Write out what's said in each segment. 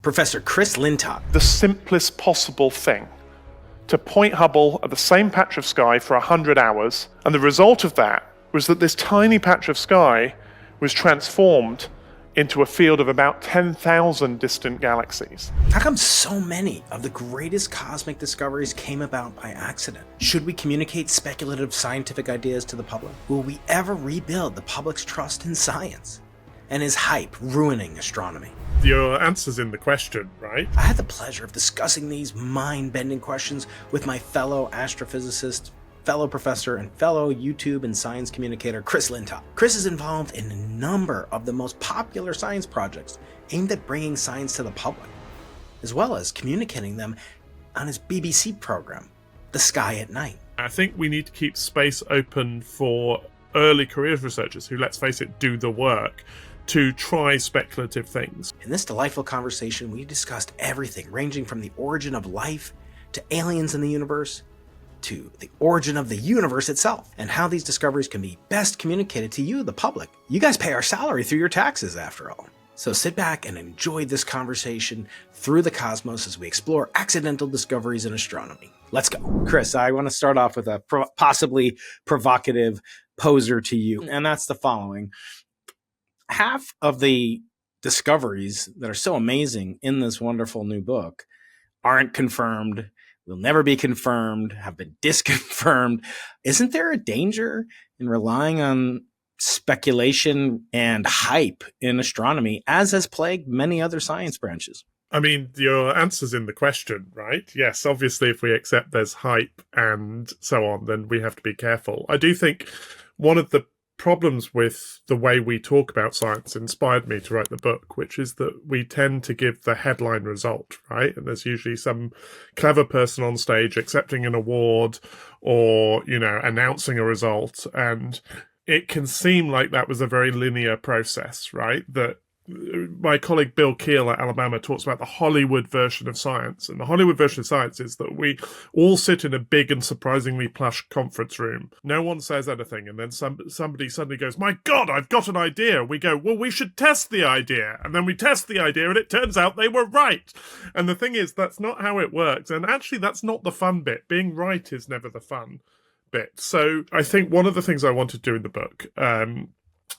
Professor Chris Lintott. The simplest possible thing. To point Hubble at the same patch of sky for 100 hours, and the result of that was that this tiny patch of sky was transformed into a field of about 10,000 distant galaxies. How come so many of the greatest cosmic discoveries came about by accident? Should we communicate speculative scientific ideas to the public? Will we ever rebuild the public's trust in science? And is hype ruining astronomy? Your answer's in the question, right? I had the pleasure of discussing these mind-bending questions with my fellow astrophysicist, fellow professor, and fellow YouTube and science communicator, Chris Lintott. Chris is involved in a number of the most popular science projects aimed at bringing science to the public, as well as communicating them on his BBC program, The Sky at Night. I think we need to keep space open for early careers researchers who, let's face it, do the work to try speculative things. In this delightful conversation, we discussed everything ranging from the origin of life to aliens in the universe to the origin of the universe itself and how these discoveries can be best communicated to you, the public. You guys pay our salary through your taxes, after all. So sit back and enjoy this conversation through the cosmos as we explore accidental discoveries in astronomy. Let's go. Chris, I want to start off with a possibly provocative poser to you, and that's the following. Half of the discoveries that are so amazing in this wonderful new book aren't confirmed, will never be confirmed, have been disconfirmed. Isn't there a danger in relying on speculation and hype in astronomy, as has plagued many other science branches? I mean, your answer's in the question, right? Yes, obviously, if we accept there's hype and so on, then we have to be careful. I do think one of the problems with the way we talk about science inspired me to write the book, which is that we tend to give the headline result, right? And there's usually some clever person on stage accepting an award or, announcing a result. And it can seem like that was a very linear process, right? That my colleague Bill Keel at Alabama talks about the Hollywood version of science. And the Hollywood version of science is that we all sit in a big and surprisingly plush conference room. No one says anything. And then somebody suddenly goes, "My God, I've got an idea." We go, "Well, we should test the idea." And then we test the idea and it turns out they were right. And the thing is, that's not how it works. And actually, that's not the fun bit. Being right is never the fun bit. So I think one of the things I wanted to do in the book,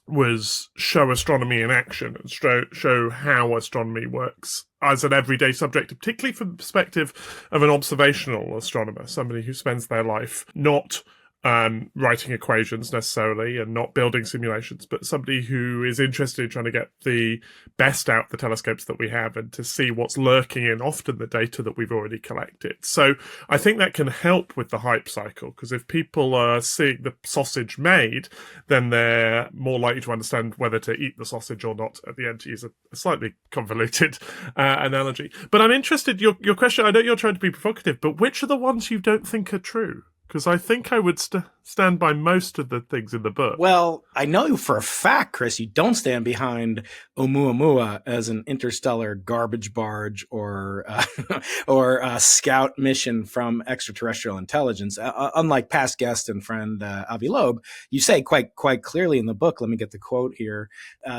was show astronomy in action and show how astronomy works as an everyday subject, particularly from the perspective of an observational astronomer, somebody who spends their life not writing equations necessarily and not building simulations, but somebody who is interested in trying to get the best out of the telescopes that we have and to see what's lurking in often the data that we've already collected. So I think that can help with the hype cycle, because if people are seeing the sausage made, then they're more likely to understand whether to eat the sausage or not at the end, to use a slightly convoluted analogy. But I'm interested, your question, I know you're trying to be provocative, but which are the ones you don't think are true? Because I think I would stand by most of the things in the book. Well, I know for a fact, Chris, you don't stand behind Oumuamua as an interstellar garbage barge or a scout mission from extraterrestrial intelligence. Unlike past guest and friend Avi Loeb, you say quite clearly in the book, let me get the quote here,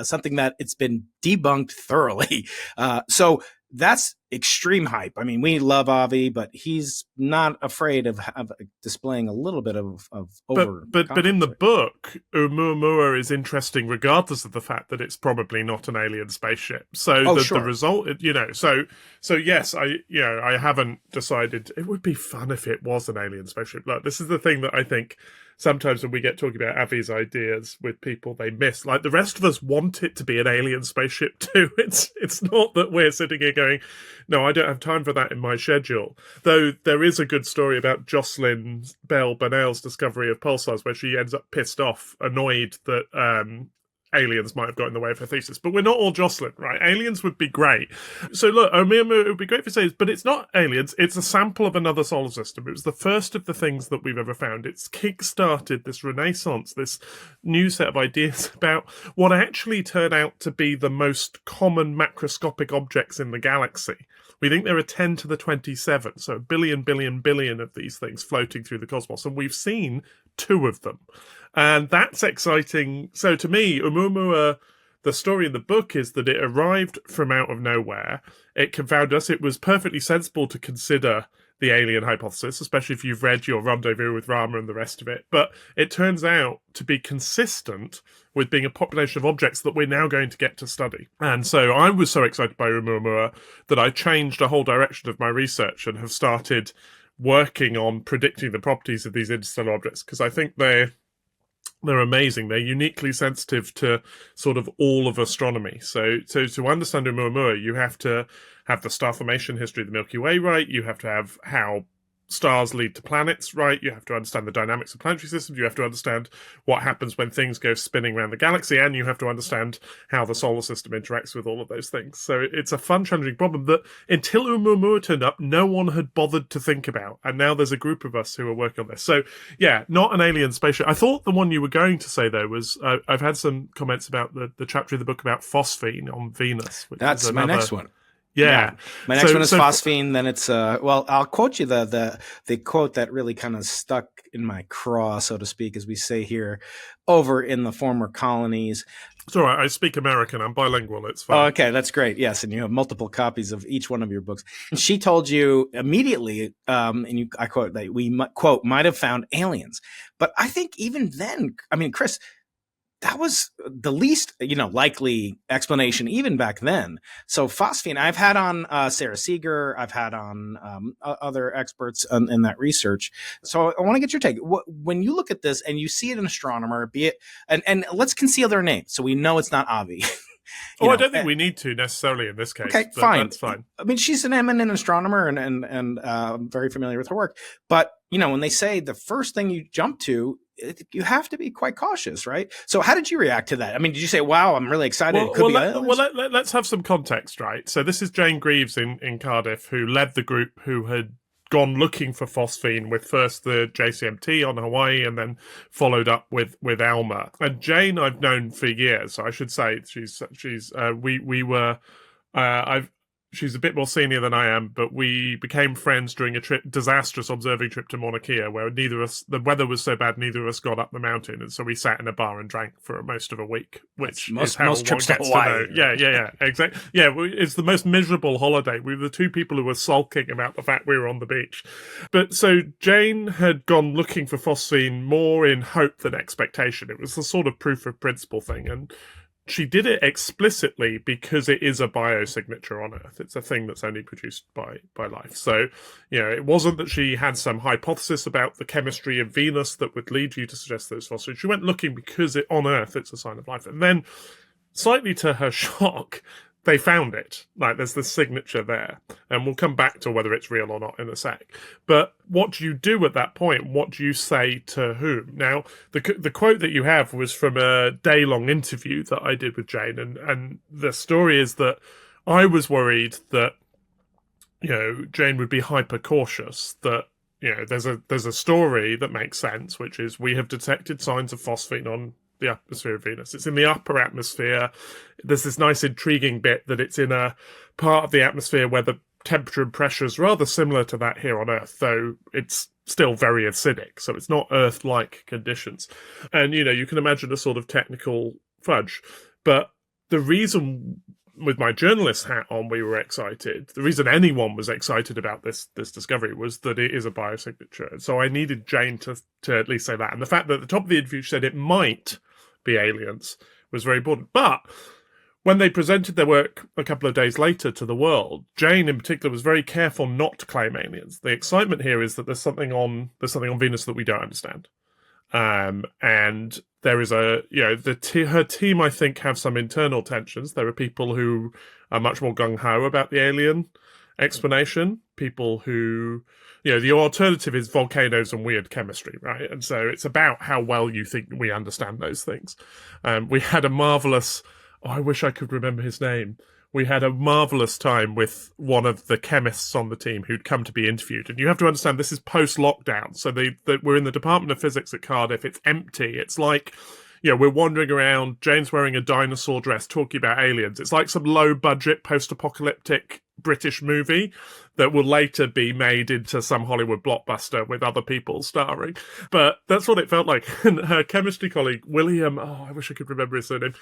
something that it's been debunked thoroughly. So that's extreme hype. I mean, we love Avi, but he's not afraid of displaying a little bit of over. But in the book, Oumuamua is interesting, regardless of the fact that it's probably not an alien spaceship. So the result, so yes, I haven't decided. It would be fun if it was an alien spaceship. Look, this is the thing that I think sometimes when we get talking about Avi's ideas with people, they miss. Like, the rest of us want it to be an alien spaceship too. It's not that we're sitting here going, no, I don't have time for that in my schedule. Though there is a good story about Jocelyn Bell Burnell's discovery of pulsars, where she ends up pissed off, annoyed that aliens might have got in the way of her thesis. But we're not all Jocelyn, right? Aliens would be great. So look, Oumuamua, it would be great for saying, but it's not aliens. It's a sample of another solar system. It was the first of the things that we've ever found. It's kick-started this renaissance, this new set of ideas about what actually turn out to be the most common macroscopic objects in the galaxy. We think there are 10 to the 27, so a billion of these things floating through the cosmos, and we've seen 2 of them. And that's exciting. So to me, Oumuamua the story in the book is that it arrived from out of nowhere. It confounded us. It was perfectly sensible to consider the alien hypothesis, especially if you've read your Rendezvous with Rama and the rest of it. But it turns out to be consistent with being a population of objects that we're now going to get to study. And so I was so excited by Oumuamua that I changed a whole direction of my research and have started working on predicting the properties of these interstellar objects, because I think they're amazing. They're uniquely sensitive to sort of all of astronomy. So to understand Oumuamua, you have to have the star formation history of the Milky Way right. You have to have how stars lead to planets right. You have to understand the dynamics of planetary systems. You have to understand what happens when things go spinning around the galaxy, and you have to understand how the solar system interacts with all of those things. So it's a fun, challenging problem that until Oumuamua turned up, no one had bothered to think about. And now there's a group of us who are working on this. So yeah, not an alien spaceship. I thought the one you were going to say, though, was I've had some comments about the chapter of the book about phosphine on Venus. That's my next one. Yeah. My next one is phosphine. Then it's well, I'll quote you the quote that really kind of stuck in my craw, so to speak, as we say here, over in the former colonies. It's all right. I speak American. I'm bilingual. It's fine. Oh, okay, that's great. Yes, and you have multiple copies of each one of your books. And she told you immediately, I quote, that we quote might have found aliens. But I think even then, I mean, Chris, that was the least, likely explanation even back then. So phosphine, I've had on Sarah Seeger, I've had on other experts in that research. So I want to get your take. When you look at this and you see it an astronomer, be it, and let's conceal their name so we know it's not Avi. I don't think we need to necessarily in this case. Okay, but fine. That's fine. I mean, she's an eminent astronomer and I'm very familiar with her work. But, when they say the first thing you jump to, you have to be quite cautious, right? So how did you react to that? I mean, did you say, wow, I'm really excited? Let's have some context, right? So this is Jane Greaves in Cardiff, who led the group who had gone looking for phosphine with first the JCMT on Hawaii and then followed up with Alma. And Jane I've known for years, so I should say she's she's a bit more senior than I am, but we became friends during a disastrous observing trip to Mauna Kea, where the weather was so bad, neither of us got up the mountain. And so we sat in a bar and drank for most of a week, which is how most trips to Hawaii. Yeah, exactly. Yeah, it's the most miserable holiday. We were the two people who were sulking about the fact we were on the beach. But so Jane had gone looking for phosphine more in hope than expectation. It was the sort of proof of principle thing. And she did it explicitly because it is a biosignature on Earth. It's a thing that's only produced by life. So, it wasn't that she had some hypothesis about the chemistry of Venus that would lead you to suggest those fossils. She went looking because on Earth it's a sign of life. And then, slightly to her shock, they found it. Like, there's the signature there. And we'll come back to whether it's real or not in a sec. But what do you do at that point? What do you say to whom? Now, the quote that you have was from a day-long interview that I did with Jane. And the story is that I was worried that, Jane would be hyper-cautious, that, there's a story that makes sense, which is we have detected signs of phosphine on the atmosphere of Venus. It's in the upper atmosphere. There's this nice intriguing bit that it's in a part of the atmosphere where the temperature and pressure is rather similar to that here on Earth, though it's still very acidic, so it's not Earth-like conditions. And, you can imagine a sort of technical fudge. But the reason, with my journalist hat on, we were excited. The reason anyone was excited about this discovery was that it is a biosignature. And so I needed Jane to at least say that. And the fact that at the top of the interview she said it might be aliens was very important. But when they presented their work a couple of days later to the world, Jane in particular was very careful not to claim aliens. The excitement here is that there's something on Venus that we don't understand. And there is her team, I think, have some internal tensions. There are people who are much more gung-ho about the alien explanation. People who, the alternative is volcanoes and weird chemistry, right? And so it's about how well you think we understand those things. We had a marvelous, I wish I could remember his name. We had a marvelous time with one of the chemists on the team who'd come to be interviewed. And you have to understand, this is post-lockdown. So we're in the Department of Physics at Cardiff. It's empty. It's like, we're wandering around, Jane's wearing a dinosaur dress talking about aliens. It's like some low-budget post-apocalyptic British movie that will later be made into some Hollywood blockbuster with other people starring. But that's what it felt like. And her chemistry colleague, William, I wish I could remember his surname,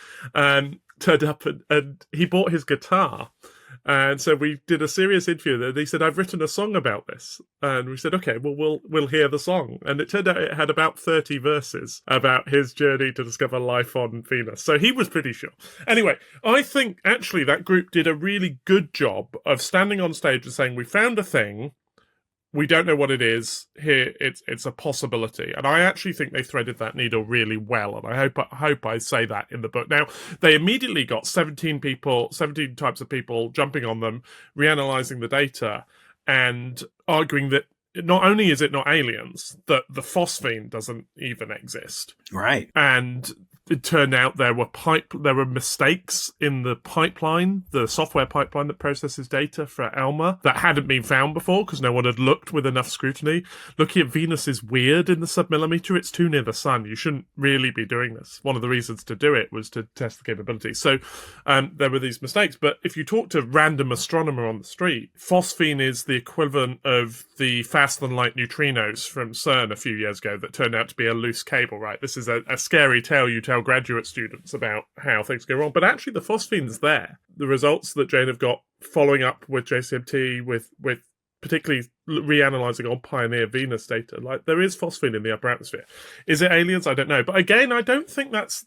turned up and he bought his guitar. And so we did a serious interview and he said, I've written a song about this. And we said, okay, well, we'll hear the song. And it turned out it had about 30 verses about his journey to discover life on Venus. So he was pretty sure. Anyway, I think actually that group did a really good job of standing on stage and saying, we found a thing. We don't know what it is. Here, it's a possibility, and I actually think they threaded that needle really well. And I hope I say that in the book. Now, they immediately got 17 types of people jumping on them, reanalyzing the data, and arguing that not only is it not aliens, that the phosphine doesn't even exist. Right. And it turned out there were mistakes in the pipeline, the software pipeline that processes data for ALMA that hadn't been found before because no one had looked with enough scrutiny. Looking at Venus is weird in the submillimeter. It's too near the sun. You shouldn't really be doing this. One of the reasons to do it was to test the capability. So there were these mistakes. But if you talk to a random astronomer on the street, phosphine is the equivalent of the faster-than-light neutrinos from CERN a few years ago that turned out to be a loose cable, right? This is a scary tale you tell graduate students about how things go wrong, but actually the phosphine's there. The results that Jane have got following up with JCMT, with particularly reanalyzing on Pioneer Venus data, like there is phosphine in the upper atmosphere. Is it aliens? I don't know. But again, I don't think that's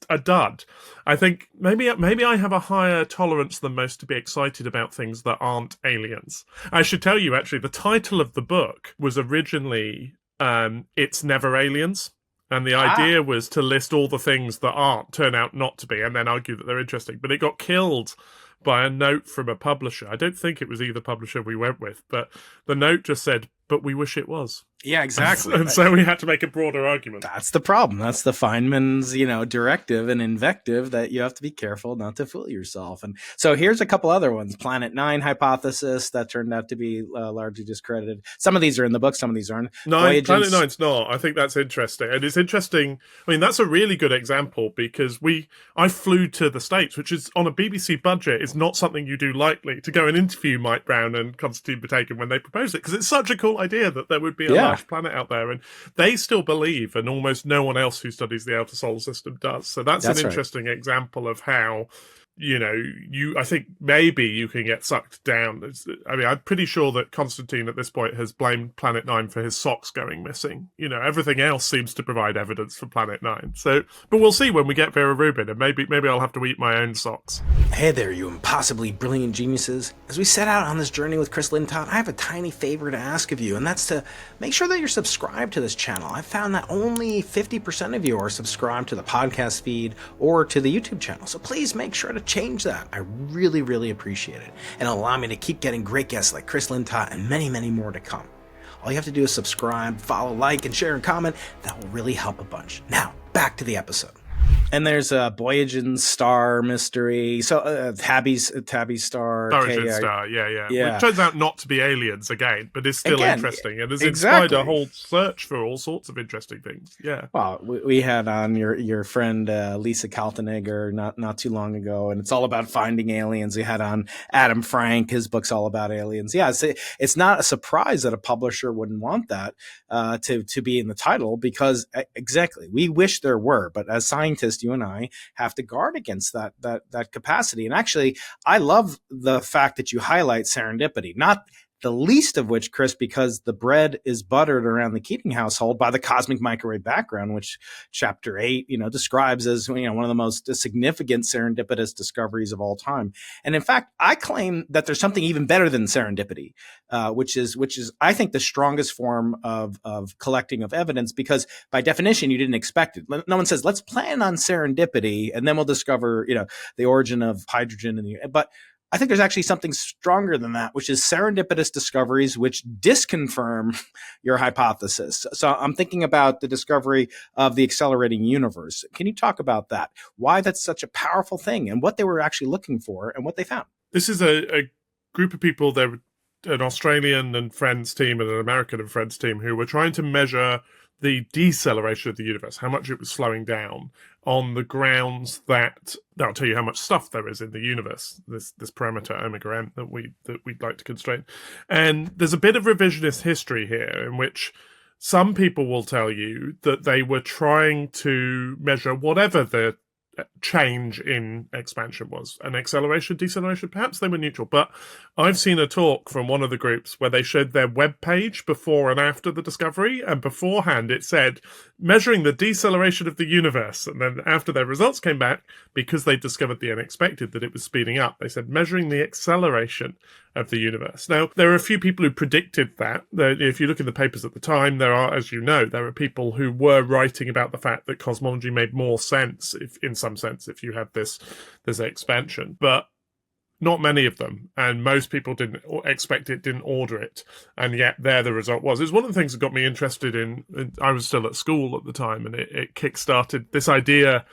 a dud. I think maybe I have a higher tolerance than most to be excited about things that aren't aliens. I should tell you, actually, the title of the book was originally It's Never Aliens. And the idea was to list all the things that turn out not to be, and then argue that they're interesting. But it got killed by a note from a publisher. I don't think it was either publisher we went with, but the note just said, but we wish it was. Yeah, exactly. And so we had to make a broader argument. That's the problem. That's the Feynman's, directive and invective that you have to be careful not to fool yourself. And so here's a couple other ones. Planet 9 hypothesis that turned out to be largely discredited. Some of these are in the book. Some of these aren't. Planet 9's not. I think that's interesting. And it's interesting. I mean, that's a really good example because I flew to the States, which is on a BBC budget, is not something you do lightly, to go and interview Mike Brown and Konstantin Batakin when they proposed it, because it's such a cool idea that there would be a large planet out there, and they still believe, and almost no one else who studies the outer solar system does. So that's an interesting example of how I think maybe you can get sucked down. I mean, I'm pretty sure that Constantine at this point has blamed Planet 9 for his socks going missing. Everything else seems to provide evidence for Planet 9. So, but we'll see when we get Vera Rubin, and maybe I'll have to eat my own socks. Hey there, you impossibly brilliant geniuses. As we set out on this journey with Chris Lintott, I have a tiny favor to ask of you, and that's to make sure that you're subscribed to this channel. I've found that only 50% of you are subscribed to the podcast feed or to the YouTube channel, so please make sure to change that. I really, really appreciate it, and allow me to keep getting great guests like Chris Lintott and many, many more to come. All you have to do is subscribe, follow, like, and share and comment. That will really help a bunch. Now, back to the episode. And there's a Boyajian star mystery. So Tabby's star. Boyajian star, yeah. Which turns out not to be aliens again, but is still interesting and has inspired a whole search for all sorts of interesting things. Yeah. Well, we had on your friend Lisa Kaltenegger not too long ago, and it's all about finding aliens. We had on Adam Frank. His book's all about aliens. Yeah, it's not a surprise that a publisher wouldn't want that to be in the title, because exactly, we wish there were, but as scientists, you and I have to guard against that capacity. And actually, I love the fact that you highlight serendipity, not the least of which, Chris, because the bread is buttered around the Keating household by the cosmic microwave background, which Chapter 8, describes as, one of the most significant serendipitous discoveries of all time. And in fact, I claim that there's something even better than serendipity, which is, I think, the strongest form of collecting of evidence, because by definition, you didn't expect it. No one says, let's plan on serendipity, and then we'll discover, the origin of hydrogen but I think there's actually something stronger than that, which is serendipitous discoveries which disconfirm your hypothesis. So I'm thinking about the discovery of the accelerating universe. Can you talk about that? Why that's such a powerful thing, and what they were actually looking for and what they found? This is a group of people, there were an Australian and friends team and an American and friends team, who were trying to measure the deceleration of the universe, how much it was slowing down, on the grounds that that'll tell you how much stuff there is in the universe, this parameter omega m that we'd like to constrain. And there's a bit of revisionist history here in which some people will tell you that they were trying to measure whatever the change in expansion was, an acceleration, deceleration, perhaps they were neutral. But I've seen a talk from one of the groups where they showed their web page before and after the discovery, and beforehand it said measuring the deceleration of the universe, and then after their results came back, because they discovered the unexpected, that it was speeding up, they said measuring the acceleration of the universe. Now, there are a few people who predicted that. If you look in the papers at the time, there are, as you know, there are people who were writing about the fact that cosmology made more sense, if, in some sense, if you had this expansion. But not many of them, and most people didn't expect it, didn't order it, and yet there the result was. It's one of the things that got me interested in I was still at school at the time, and it kick-started this idea.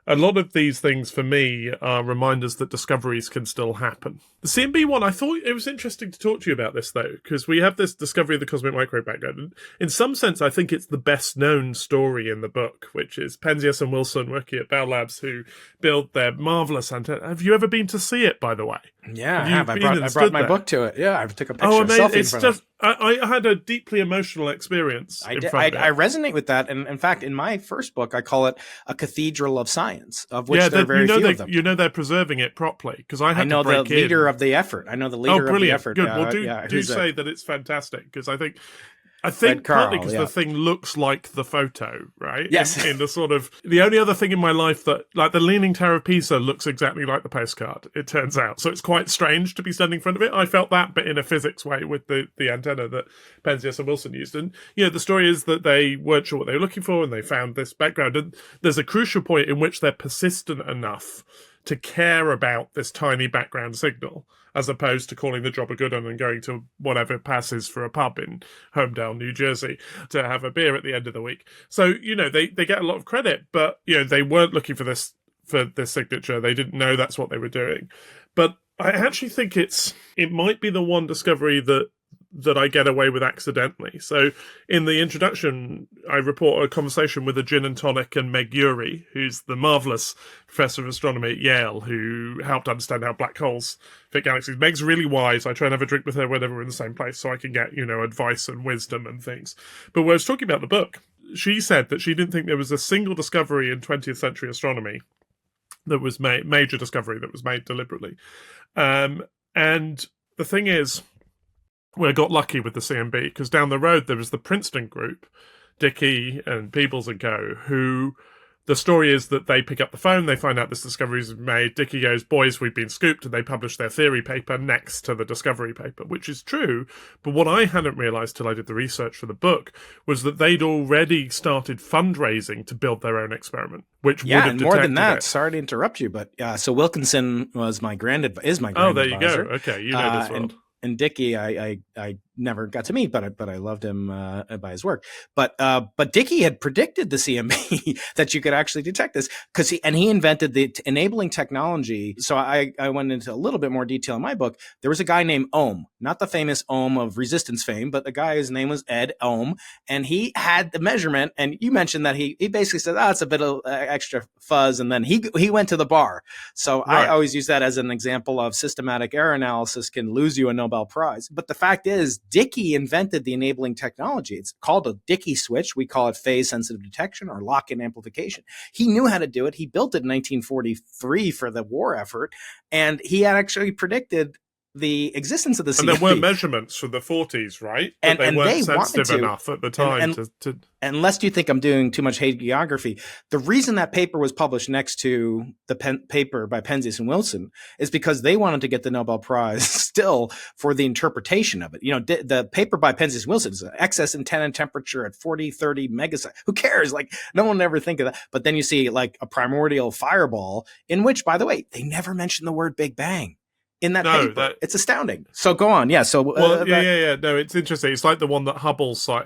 A lot of these things, for me, are reminders that discoveries can still happen. The CMB one, I thought it was interesting to talk to you about this, though, because we have this discovery of the cosmic microwave background. And in some sense, I think it's the best-known story in the book, which is Penzias and Wilson working at Bell Labs, who build their marvellous antenna. Have you ever been to see it, by the way? Yeah, I have. I brought my book to it. Yeah, I took a picture. Oh, amazing! It's just I had a deeply emotional experience. I resonate with that, and in fact, in my first book, I call it a cathedral of science, of which there are very few of them. You know they're preserving it properly, because I know the leader of the effort. I know the leader of the effort. Good. Well, do say that it's fantastic, because I think partly because the thing looks like the photo, right? Yes. In the sort of, the only other thing in my life that, like, the Leaning Tower of Pisa looks exactly like the postcard, it turns out. So it's quite strange to be standing in front of it. I felt that, but in a physics way, with the antenna that Penzias and Wilson used. And, the story is that they weren't sure what they were looking for, and they found this background. And there's a crucial point in which they're persistent enough to care about this tiny background signal, as opposed to calling the job a good one and going to whatever passes for a pub in Homedale, New Jersey, to have a beer at the end of the week. So, they get a lot of credit, but, they weren't looking for this signature. They didn't know that's what they were doing. But I actually think it might be the one discovery that I get away with accidentally. So in the introduction, I report a conversation with a gin and tonic and Meg Urey, who's the marvellous professor of astronomy at Yale, who helped understand how black holes fit galaxies. Meg's really wise. I try and have a drink with her whenever we're in the same place, so I can get, advice and wisdom and things. But when I was talking about the book, she said that she didn't think there was a single discovery in 20th century astronomy that was major discovery that was made deliberately. And the thing is, we got lucky with the CMB, because down the road there was the Princeton group, Dickey and Peebles and co., who the story is that they pick up the phone, they find out this discovery is made. Dickey goes, boys, we've been scooped, and they publish their theory paper next to the discovery paper, which is true. But what I hadn't realised till I did the research for the book was that they'd already started fundraising to build their own experiment, which would have and more than that. it. Sorry to interrupt you, but so Wilkinson was my grand advisor. Oh, there you go. Okay, you know this world. And Dickey, I never got to meet, but I loved him by his work. But Dickey had predicted the CMB that you could actually detect this, because he invented the enabling technology. So I went into a little bit more detail in my book. There was a guy named Ohm, not the famous Ohm of resistance fame, but the guy, his name was Ed Ohm, and he had the measurement. And you mentioned that he basically said, it's a bit of extra fuzz, and then he went to the bar. So right. I always use that as an example of systematic error analysis can lose you a Nobel Prize. But the fact is, Dickey invented the enabling technology. It's called a Dickey switch. We call it phase-sensitive detection or lock-in amplification. He knew how to do it. He built it in 1943 for the war effort, and he had actually predicted the existence of the CMB. And there were measurements from the 40s, right? But they weren't sensitive enough at the time to... Unless you think I'm doing too much hagiography, the reason that paper was published next to the paper by Penzias and Wilson is because they wanted to get the Nobel Prize still for the interpretation of it. The paper by Penzias and Wilson is an excess antenna temperature at 40, 30 megaseconds. Who cares? Like, no one would ever think of that. But then you see like a primordial fireball, in which, by the way, they never mentioned the word Big Bang in that paper. It's astounding. So go on. Yeah. So No, it's interesting. It's like the one that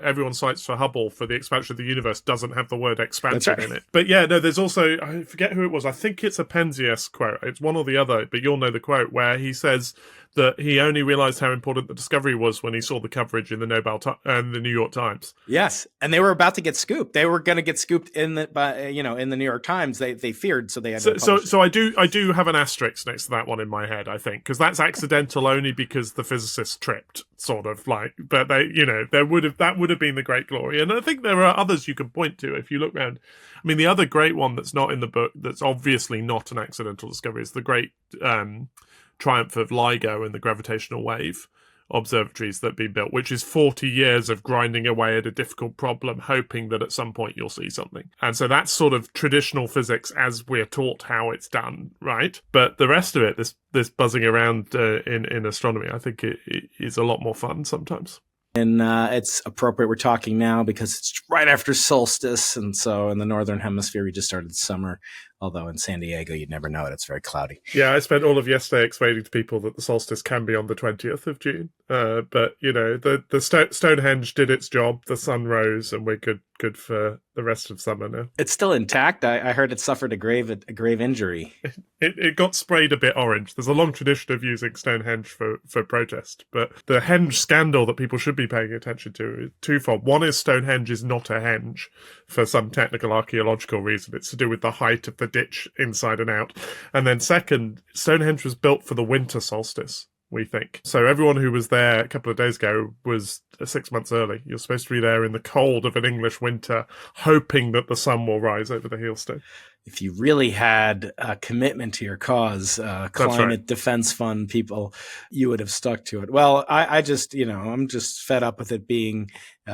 everyone cites for Hubble for the expansion of the universe doesn't have the word expansion in it. But there's also, I forget who it was. I think it's a Penzias quote. It's one or the other, but you'll know the quote, where he says that he only realized how important the discovery was when he saw the coverage in the the New York Times. Yes, and they were about to get scooped. They were going to get scooped in the New York Times. They feared, so they had to publish it. So I do have an asterisk next to that one in my head, I think, because that's accidental only because the physicist tripped, sort of like. But that would have been the great glory, and I think there are others you can point to if you look around. I mean, the other great one that's not in the book, that's obviously not an accidental discovery, is the great triumph of LIGO and the gravitational wave observatories that have been built, which is 40 years of grinding away at a difficult problem, hoping that at some point you'll see something. And so that's sort of traditional physics as we're taught how it's done, right? But the rest of it, this buzzing around in astronomy, I think it is a lot more fun sometimes. And it's appropriate we're talking now because it's right after solstice. And so in the Northern Hemisphere, we just started summer. Although in San Diego, you'd never know it. It's very cloudy. Yeah, I spent all of yesterday explaining to people that the solstice can be on the 20th of June. But, the Stonehenge did its job. The sun rose and we're good for the rest of summer now. It's still intact. I heard it suffered a grave injury. It got sprayed a bit orange. There's a long tradition of using Stonehenge for protest. But the henge scandal that people should be paying attention to is twofold. One is Stonehenge is not a henge for some technical archaeological reason. It's to do with the height of the ditch inside and out. And then second, Stonehenge was built for the winter solstice, we think. So everyone who was there a couple of days ago was 6 months early. You're supposed to be there in the cold of an English winter, hoping that the sun will rise over the Heelstone. If you really had a commitment to your cause, climate defense fund people, you would have stuck to it. Well, I just, I'm just fed up with it being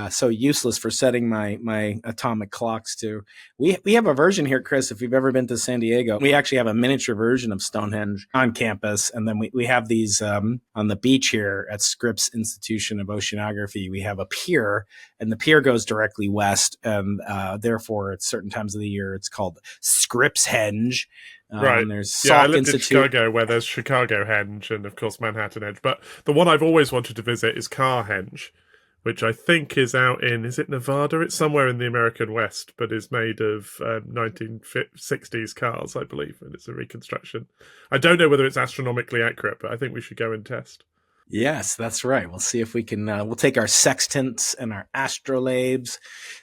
so useless for setting my atomic clocks to. We have a version here, Chris, if you've ever been to San Diego. We actually have a miniature version of Stonehenge on campus. And then we have these on the beach here at Scripps Institution of Oceanography. We have a pier, and the pier goes directly west. And therefore, at certain times of the year, it's called Scripps Henge. Right. There's Salk I lived Institute. in Chicago, where there's Chicago Henge and, of course, Manhattan Henge. But the one I've always wanted to visit is Carr Henge, which I think is out in, is it Nevada? It's somewhere in the American West, but is made of 1960s cars, I believe, and it's a reconstruction. I don't know whether it's astronomically accurate, but I think we should go and test. Yes, that's right. We'll see if we can, we'll take our sextants and our astrolabes.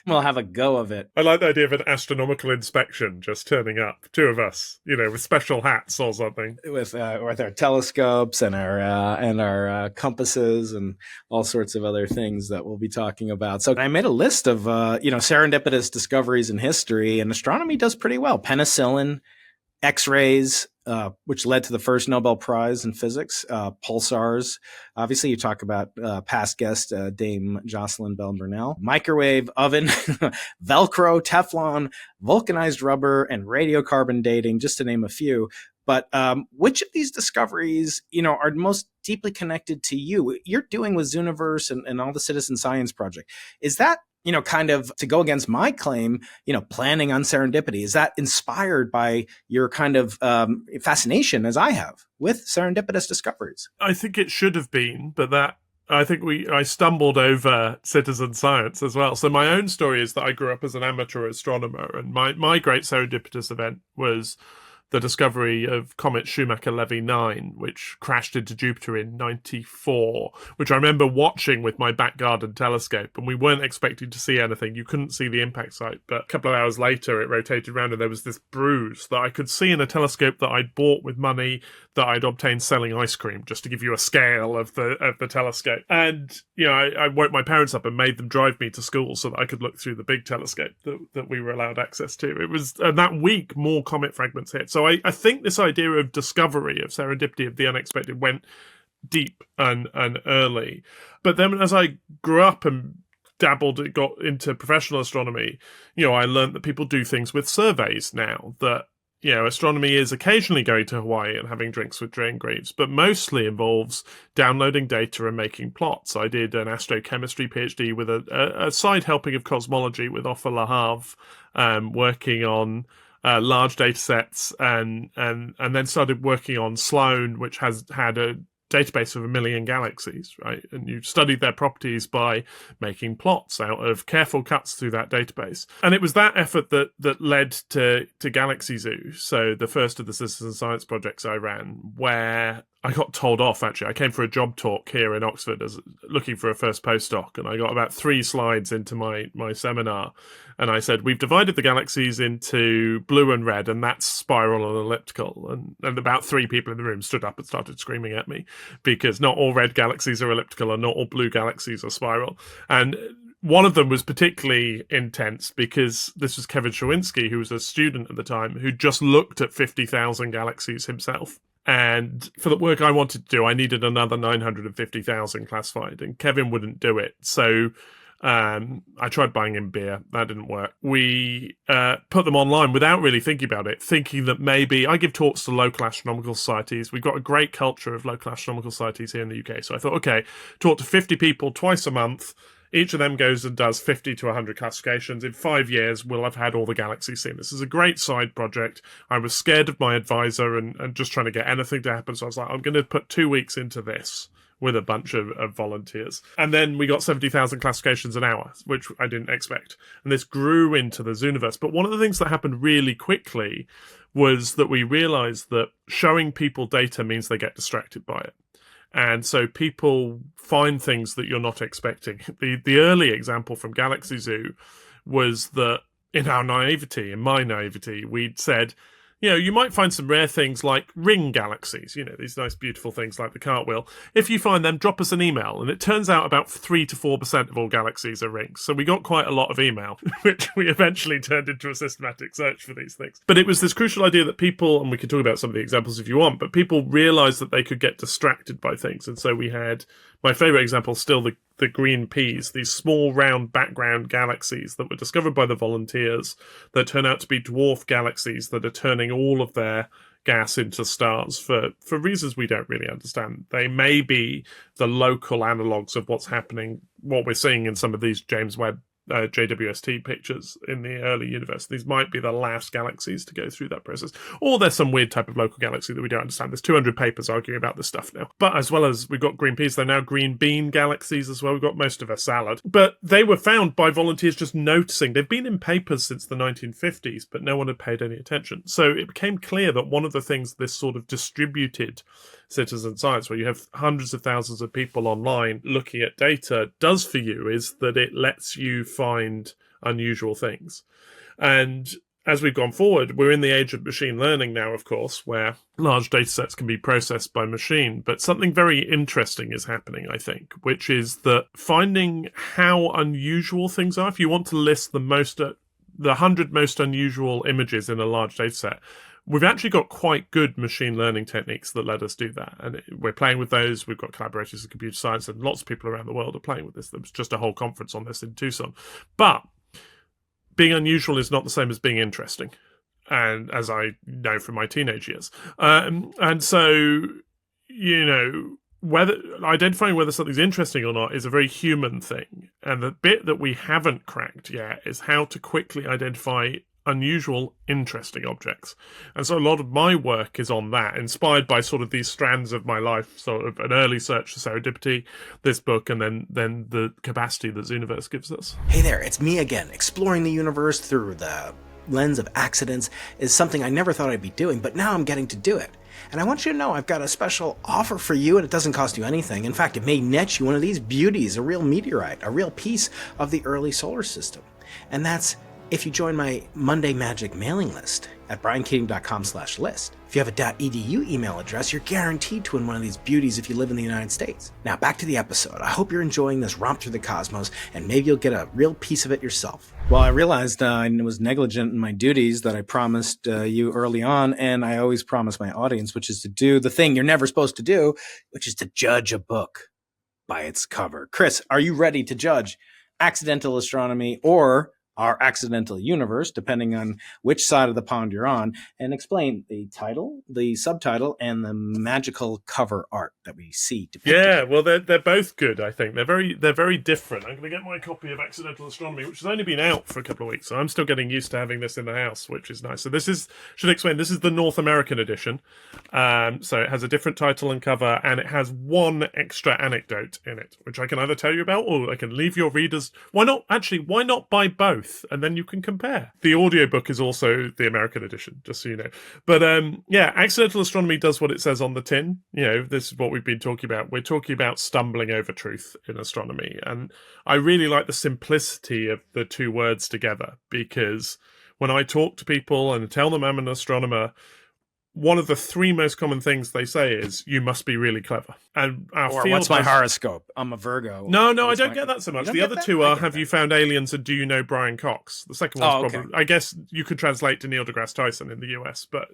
We'll have a go of it. I like the idea of an astronomical inspection just turning up, two of us, with special hats or something. With our telescopes and our compasses and all sorts of other things that we'll be talking about. So I made a list of, serendipitous discoveries in history, and astronomy does pretty well. Penicillin, X-rays, which led to the first Nobel Prize in physics, pulsars. Obviously, you talk about past guest Dame Jocelyn Bell Burnell. Microwave oven, Velcro, Teflon, vulcanized rubber, and radiocarbon dating, just to name a few. But which of these discoveries, are most deeply connected to you? You're doing with Zooniverse and all the Citizen Science Project. Is that kind of to go against my claim, planning on serendipity? Is that inspired by your kind of fascination, as I have, with serendipitous discoveries? I think it should have been, but I think I stumbled over citizen science as well. So my own story is that I grew up as an amateur astronomer, and my great serendipitous event was the discovery of comet Schumacher-Levy 9, which crashed into Jupiter in 94, which I remember watching with my back garden telescope, and we weren't expecting to see anything. You couldn't see the impact site, but a couple of hours later it rotated around and there was this bruise that I could see in a telescope that I'd bought with money that I'd obtained selling ice cream, just to give you a scale of the telescope. And, I woke my parents up and made them drive me to school so that I could look through the big telescope that we were allowed access to. It was, and that week, more comet fragments hit. So I think this idea of discovery, of serendipity, of the unexpected, went deep and early. But then as I grew up and dabbled, got into professional astronomy, I learned that people do things with surveys now, that astronomy is occasionally going to Hawaii and having drinks with Jane Greaves, but mostly involves downloading data and making plots. I did an astrochemistry PhD with a side helping of cosmology with Ofer Lahav, working on large data sets, and then started working on Sloan, which has had a database of 1 million galaxies, right? And you studied their properties by making plots out of careful cuts through that database. And it was that effort that led to Galaxy Zoo, so the first of the citizen science projects I ran, where I got told off, actually. I came for a job talk here in Oxford looking for a first postdoc, and I got about 3 slides into my seminar, and I said, we've divided the galaxies into blue and red, and that's spiral and elliptical. And about 3 people in the room stood up and started screaming at me, because not all red galaxies are elliptical and not all blue galaxies are spiral. And one of them was particularly intense because this was Kevin Shawinski, who was a student at the time, who just looked at 50,000 galaxies himself. And for the work I wanted to do, I needed another 950,000 classified, and Kevin wouldn't do it. So I tried buying him beer. That didn't work. We put them online without really thinking about it, thinking that maybe I give talks to local astronomical societies. We've got a great culture of local astronomical societies here in the UK. So I thought, okay, talk to 50 people twice a month. Each of them goes and does 50 to 100 classifications. In 5 years, we'll have had all the galaxies seen. This is a great side project. I was scared of my advisor and just trying to get anything to happen. So I was like, I'm going to put 2 weeks into this with a bunch of volunteers. And then we got 70,000 classifications an hour, which I didn't expect. And this grew into the Zooniverse. But one of the things that happened really quickly was that we realized that showing people data means they get distracted by it. And so people find things that you're not expecting. The early example from Galaxy Zoo was that in my naivety, we'd said, you might find some rare things like ring galaxies, these nice, beautiful things like the cartwheel. If you find them, drop us an email. And it turns out about 3 to 4% of all galaxies are rings. So we got quite a lot of email, which we eventually turned into a systematic search for these things. But it was this crucial idea that people, and we can talk about some of the examples if you want, but people realized that they could get distracted by things. And so we had, my favorite example, still the green peas, these small round background galaxies that were discovered by the volunteers that turn out to be dwarf galaxies that are turning all of their gas into stars for reasons we don't really understand. They may be the local analogues of what's happening, what we're seeing in some of these James Webb JWST pictures in the early universe. These might be the last galaxies to go through that process. Or there's some weird type of local galaxy that we don't understand. There's 200 papers arguing about this stuff now. But as well as we've got green peas, they're now green bean galaxies as well. We've got most of a salad. But they were found by volunteers just noticing. They've been in papers since the 1950s, but no one had paid any attention. So it became clear that one of the things this sort of distributed citizen science, where you have hundreds of thousands of people online looking at data, does for you is that it lets you find unusual things. And as we've gone forward, we're in the age of machine learning now, of course, where large data sets can be processed by machine. But something very interesting is happening, I think, which is that finding how unusual things are. If you want to list the 100 most unusual images in a large data set, we've actually got quite good machine learning techniques that let us do that. And we're playing with those. We've got collaborators in computer science, and lots of people around the world are playing with this. There was just a whole conference on this in Tucson. But being unusual is not the same as being interesting, and as I know from my teenage years. And so, identifying whether something's interesting or not is a very human thing. And the bit that we haven't cracked yet is how to quickly identify unusual, interesting objects. And so a lot of my work is on that, inspired by sort of these strands of my life, sort of an early search for serendipity, this book, and then the capacity that Zooniverse gives us. Hey there, it's me again. Exploring the universe through the lens of accidents is something I never thought I'd be doing, but now I'm getting to do it. And I want you to know I've got a special offer for you, and it doesn't cost you anything. In fact, it may net you one of these beauties, a real meteorite, a real piece of the early solar system. And that's if you join my Monday Magic mailing list at briankeating.com/list. If you have a .edu email address, you're guaranteed to win one of these beauties if you live in the United States. Now back to the episode. I hope you're enjoying this romp through the cosmos, and maybe you'll get a real piece of it yourself. Well, I realized I was negligent in my duties that I promised you early on, and I always promise my audience, which is to do the thing you're never supposed to do, which is to judge a book by its cover. Chris, are you ready to judge Accidental Astronomy or Our Accidental Universe, depending on which side of the pond you're on, and explain the title, the subtitle, and the magical cover art that we see depicted? Yeah, well, they're both good, I think. They're very different. I'm going to get my copy of Accidental Astronomy, which has only been out for a couple of weeks, so I'm still getting used to having this in the house, which is nice. So this is the North American edition. So it has a different title and cover, and it has one extra anecdote in it, which I can either tell you about, or I can leave your readers. Why not buy both? both, and then you can compare. The audiobook is also the American edition, just so you know. But yeah, accidental astronomy does what it says on the tin. This is what we've been talking about. We're talking about stumbling over truth in astronomy. And I really like the simplicity of the two words together, because when I talk to people and tell them I'm an astronomer, one of the three most common things they say is, you must be really clever. And our Or field what's my has- horoscope? I'm a Virgo. No, I What's don't my- get that so You much. don't The get other that? two I are, get have that. you found aliens and do you know Brian Cox? The second one's Oh, okay. probably, I guess you could translate to Neil deGrasse Tyson in the US, but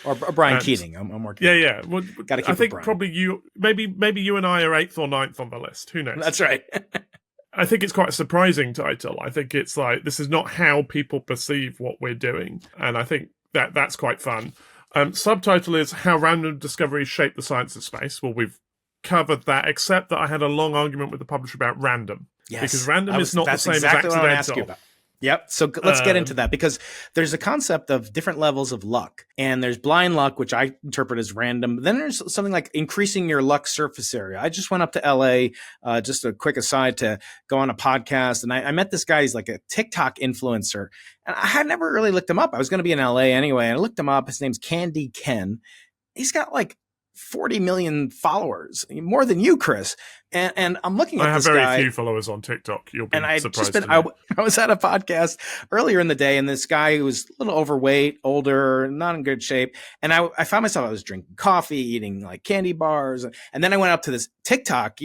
Or Brian and- Keating. I'm working. Yeah. Well, Gotta keep I it think Brian. probably you, maybe you and I are 8th or 9th on the list. Who knows? That's right. I think it's quite a surprising title. I think it's like, this is not how people perceive what we're doing. And I think that's quite fun. Subtitle is How Random Discoveries Shape the Science of Space. Well, we've covered that, except that I had a long argument with the publisher about random. Yes. Because random is not the that's same exactly as what I wanna ask you accidental. about. Yep. So let's get into that, because there's a concept of different levels of luck, and there's blind luck, which I interpret as random. Then there's something like increasing your luck surface area. I just went up to LA, just a quick aside, to go on a podcast, and I met this guy. He's like a TikTok influencer, and I had never really looked him up. I was going to be in LA anyway, and I looked him up. His name's Candy Ken. He's got like 40 million followers, more than you, Chris. And I'm looking at I have this very guy, few followers on TikTok. You'll be and I surprised just been, to know. I was at a podcast earlier in the day, and this guy who was a little overweight, older, not in good shape. And I found myself, I was drinking coffee, eating like candy bars. And then I went up to this TikTok,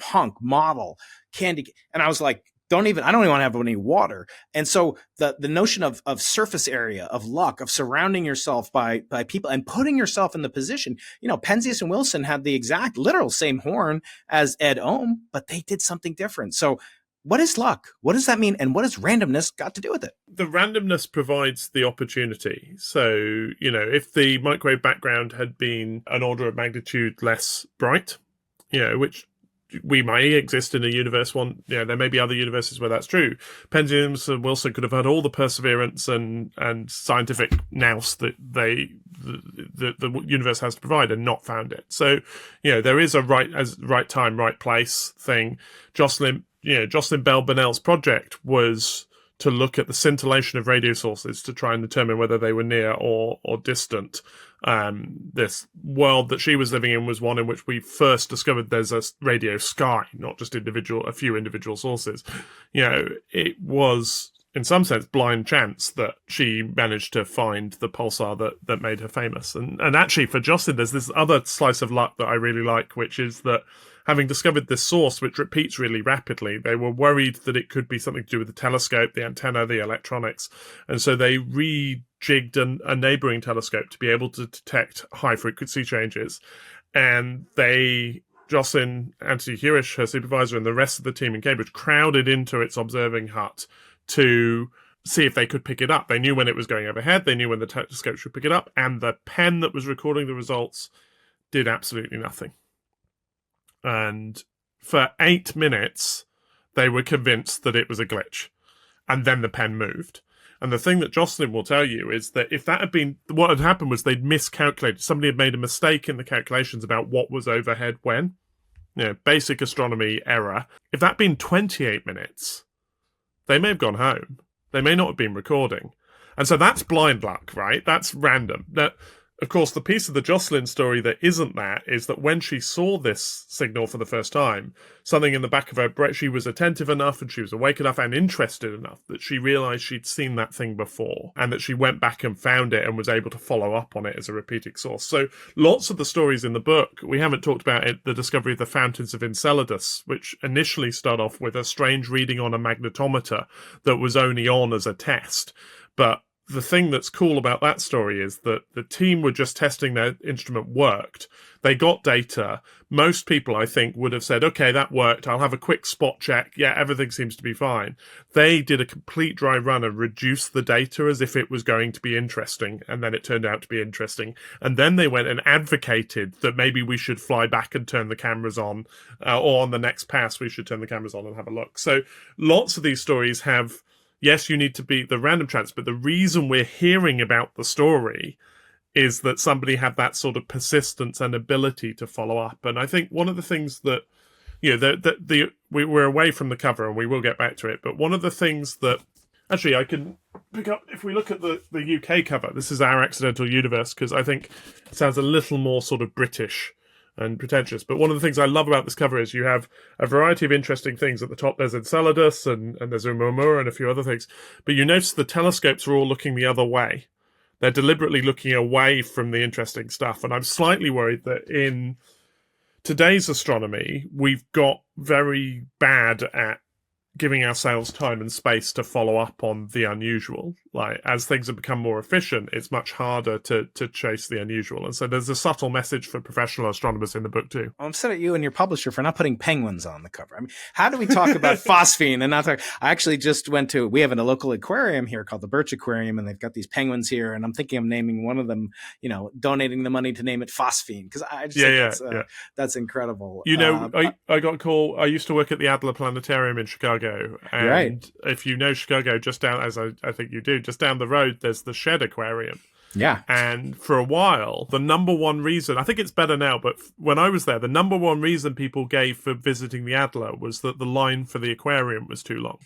hunk model candy. And I was like, I don't even want to have any water. And so the notion of surface area, of luck, of surrounding yourself by people and putting yourself in the position, Penzias and Wilson had the exact literal same horn as Ed Ohm, but they did something different. So what is luck? What does that mean? And what has randomness got to do with it? The randomness provides the opportunity. So, if the microwave background had been an order of magnitude less bright, which we may exist in a universe there may be other universes where that's true. Penzias and Wilson could have had all the perseverance and scientific nous that the universe has to provide and not found it. So, there is a right time, right place thing. Jocelyn Bell Burnell's project was to look at the scintillation of radio sources to try and determine whether they were near or distant. This world that she was living in was one in which we first discovered there's a radio sky, not just a few individual sources. It was, in some sense, blind chance that she managed to find the pulsar that made her famous. And actually, for Jocelyn, there's this other slice of luck that I really like, which is that having discovered this source, which repeats really rapidly, they were worried that it could be something to do with the telescope, the antenna, the electronics. And so they rejigged a neighboring telescope to be able to detect high-frequency changes. And Jocelyn, Anthony Hewish, her supervisor, and the rest of the team in Cambridge crowded into its observing hut to see if they could pick it up. They knew when it was going overhead, they knew when the telescope should pick it up, and the pen that was recording the results did absolutely nothing. And for 8 minutes, they were convinced that it was a glitch. And then the pen moved. And the thing that Jocelyn will tell you is that if that had been, what had happened was they'd miscalculated. Somebody had made a mistake in the calculations about what was overhead when. Basic astronomy error. If that had been 28 minutes, they may have gone home. They may not have been recording. And so that's blind luck, right? That's random. Now, of course, the piece of the Jocelyn story that isn't that is that when she saw this signal for the first time, something in the back of her brain, she was attentive enough and she was awake enough and interested enough that she realized she'd seen that thing before, and that she went back and found it and was able to follow up on it as a repeating source. So lots of the stories in the book, we haven't talked about it, the discovery of the fountains of Enceladus, which initially start off with a strange reading on a magnetometer that was only on as a test. But the thing that's cool about that story is that the team were just testing their instrument worked. They got data. Most people, I think, would have said, okay, that worked. I'll have a quick spot check. Yeah, everything seems to be fine. They did a complete dry run and reduced the data as if it was going to be interesting. And then it turned out to be interesting. And then they went and advocated that maybe we should fly back and turn the cameras on, or on the next pass, we should turn the cameras on and have a look. So lots of these stories have, yes, you need to be the random chance, but the reason we're hearing about the story is that somebody had that sort of persistence and ability to follow up. And I think one of the things that, we're away from the cover and we will get back to it, but one of the things that Actually, I can pick up, if we look at the UK cover, this is Our Accidental Universe, because I think it sounds a little more sort of British and pretentious. But one of the things I love about this cover is you have a variety of interesting things. At the top, there's Enceladus, and there's Oumuamua and a few other things. But you notice the telescopes are all looking the other way. They're deliberately looking away from the interesting stuff. And I'm slightly worried that in today's astronomy, we've got very bad at giving ourselves time and space to follow up on the unusual. Like, as things have become more efficient, it's much harder to chase the unusual. And so there's a subtle message for professional astronomers in the book too. I'm upset at you and your publisher for not putting penguins on the cover. I mean, how do we talk about phosphine and not talk? I actually just went to, we have a local aquarium here called the Birch Aquarium, and they've got these penguins here, and I'm thinking of naming one of them, donating the money to name it phosphine, because I just think that's incredible. I got a call. I used to work at the Adler Planetarium in Chicago. And if you know Chicago, just down, as I think you do, just down the road, there's the Shed Aquarium. Yeah. And for a while, the number one reason, I think it's better now, but when I was there, the number one reason people gave for visiting the Adler was that the line for the aquarium was too long.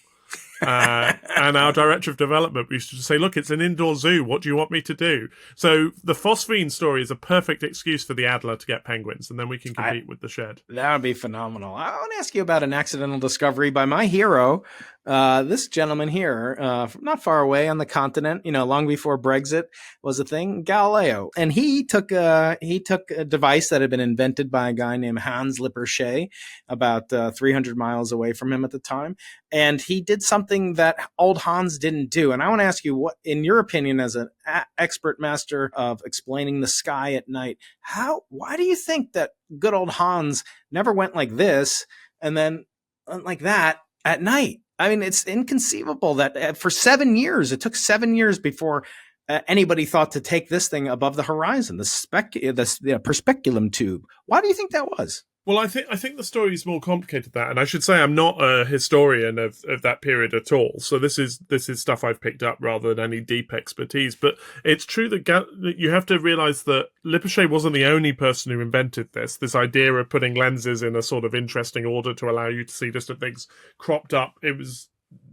And our director of development used to say, look, it's an indoor zoo. What do you want me to do? So the phosphine story is a perfect excuse for the Adler to get penguins, and then we can compete with the Shed. That would be phenomenal. I want to ask you about an accidental discovery by my hero, this gentleman here, not far away on the continent, long before Brexit was a thing, Galileo. And he took a device that had been invented by a guy named Hans Lippershey about 300 miles away from him at the time. And he did something that old Hans didn't do. And I want to ask you, what, in your opinion, as an expert master of explaining the sky at night, why do you think that good old Hans never went like this and then like that at night? I mean, it's inconceivable that for 7 years, it took 7 years before anybody thought to take this thing above the horizon, the Perspekulum tube. Why do you think that was? Well, I think the story is more complicated than that, and I should say I'm not a historian of that period at all. So this is stuff I've picked up rather than any deep expertise. But it's true that you have to realize that Lippershey wasn't the only person who invented this idea of putting lenses in a sort of interesting order to allow you to see distant things cropped up. It was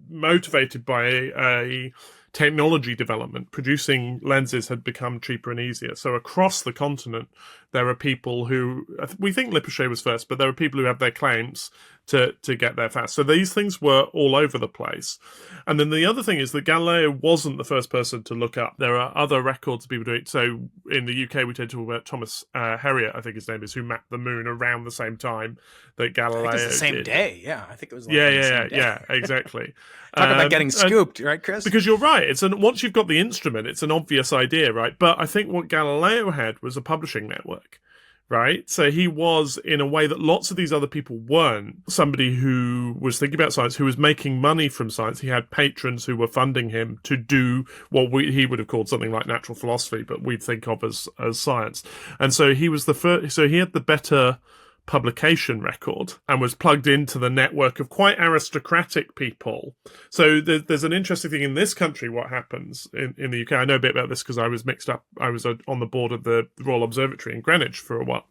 motivated by a technology development. Producing lenses had become cheaper and easier. So across the continent, there are people who, we think Lippershey was first, but there are people who have their claims to get there fast. So these things were all over the place. And then the other thing is that Galileo wasn't the first person to look up. There are other records of people doing it. So in the UK, we tend to talk about Thomas Harriot, I think his name is, who mapped the moon around the same time that Galileo I think it was the same did. day. Yeah, I think it was the same day. Yeah, exactly. Talk about getting scooped, right, Chris? Because you're right. Once you've got the instrument, it's an obvious idea, right? But I think what Galileo had was a publishing network, right? So he was, in a way that lots of these other people weren't, somebody who was thinking about science, who was making money from science. He had patrons who were funding him to do what he would have called something like natural philosophy, but we'd think of as science. And so he was the first. So he had the better publication record and was plugged into the network of quite aristocratic people. So there's an interesting thing in this country, what happens in the UK. I know a bit about this because I was mixed up. I was on the board of the Royal Observatory in Greenwich for a while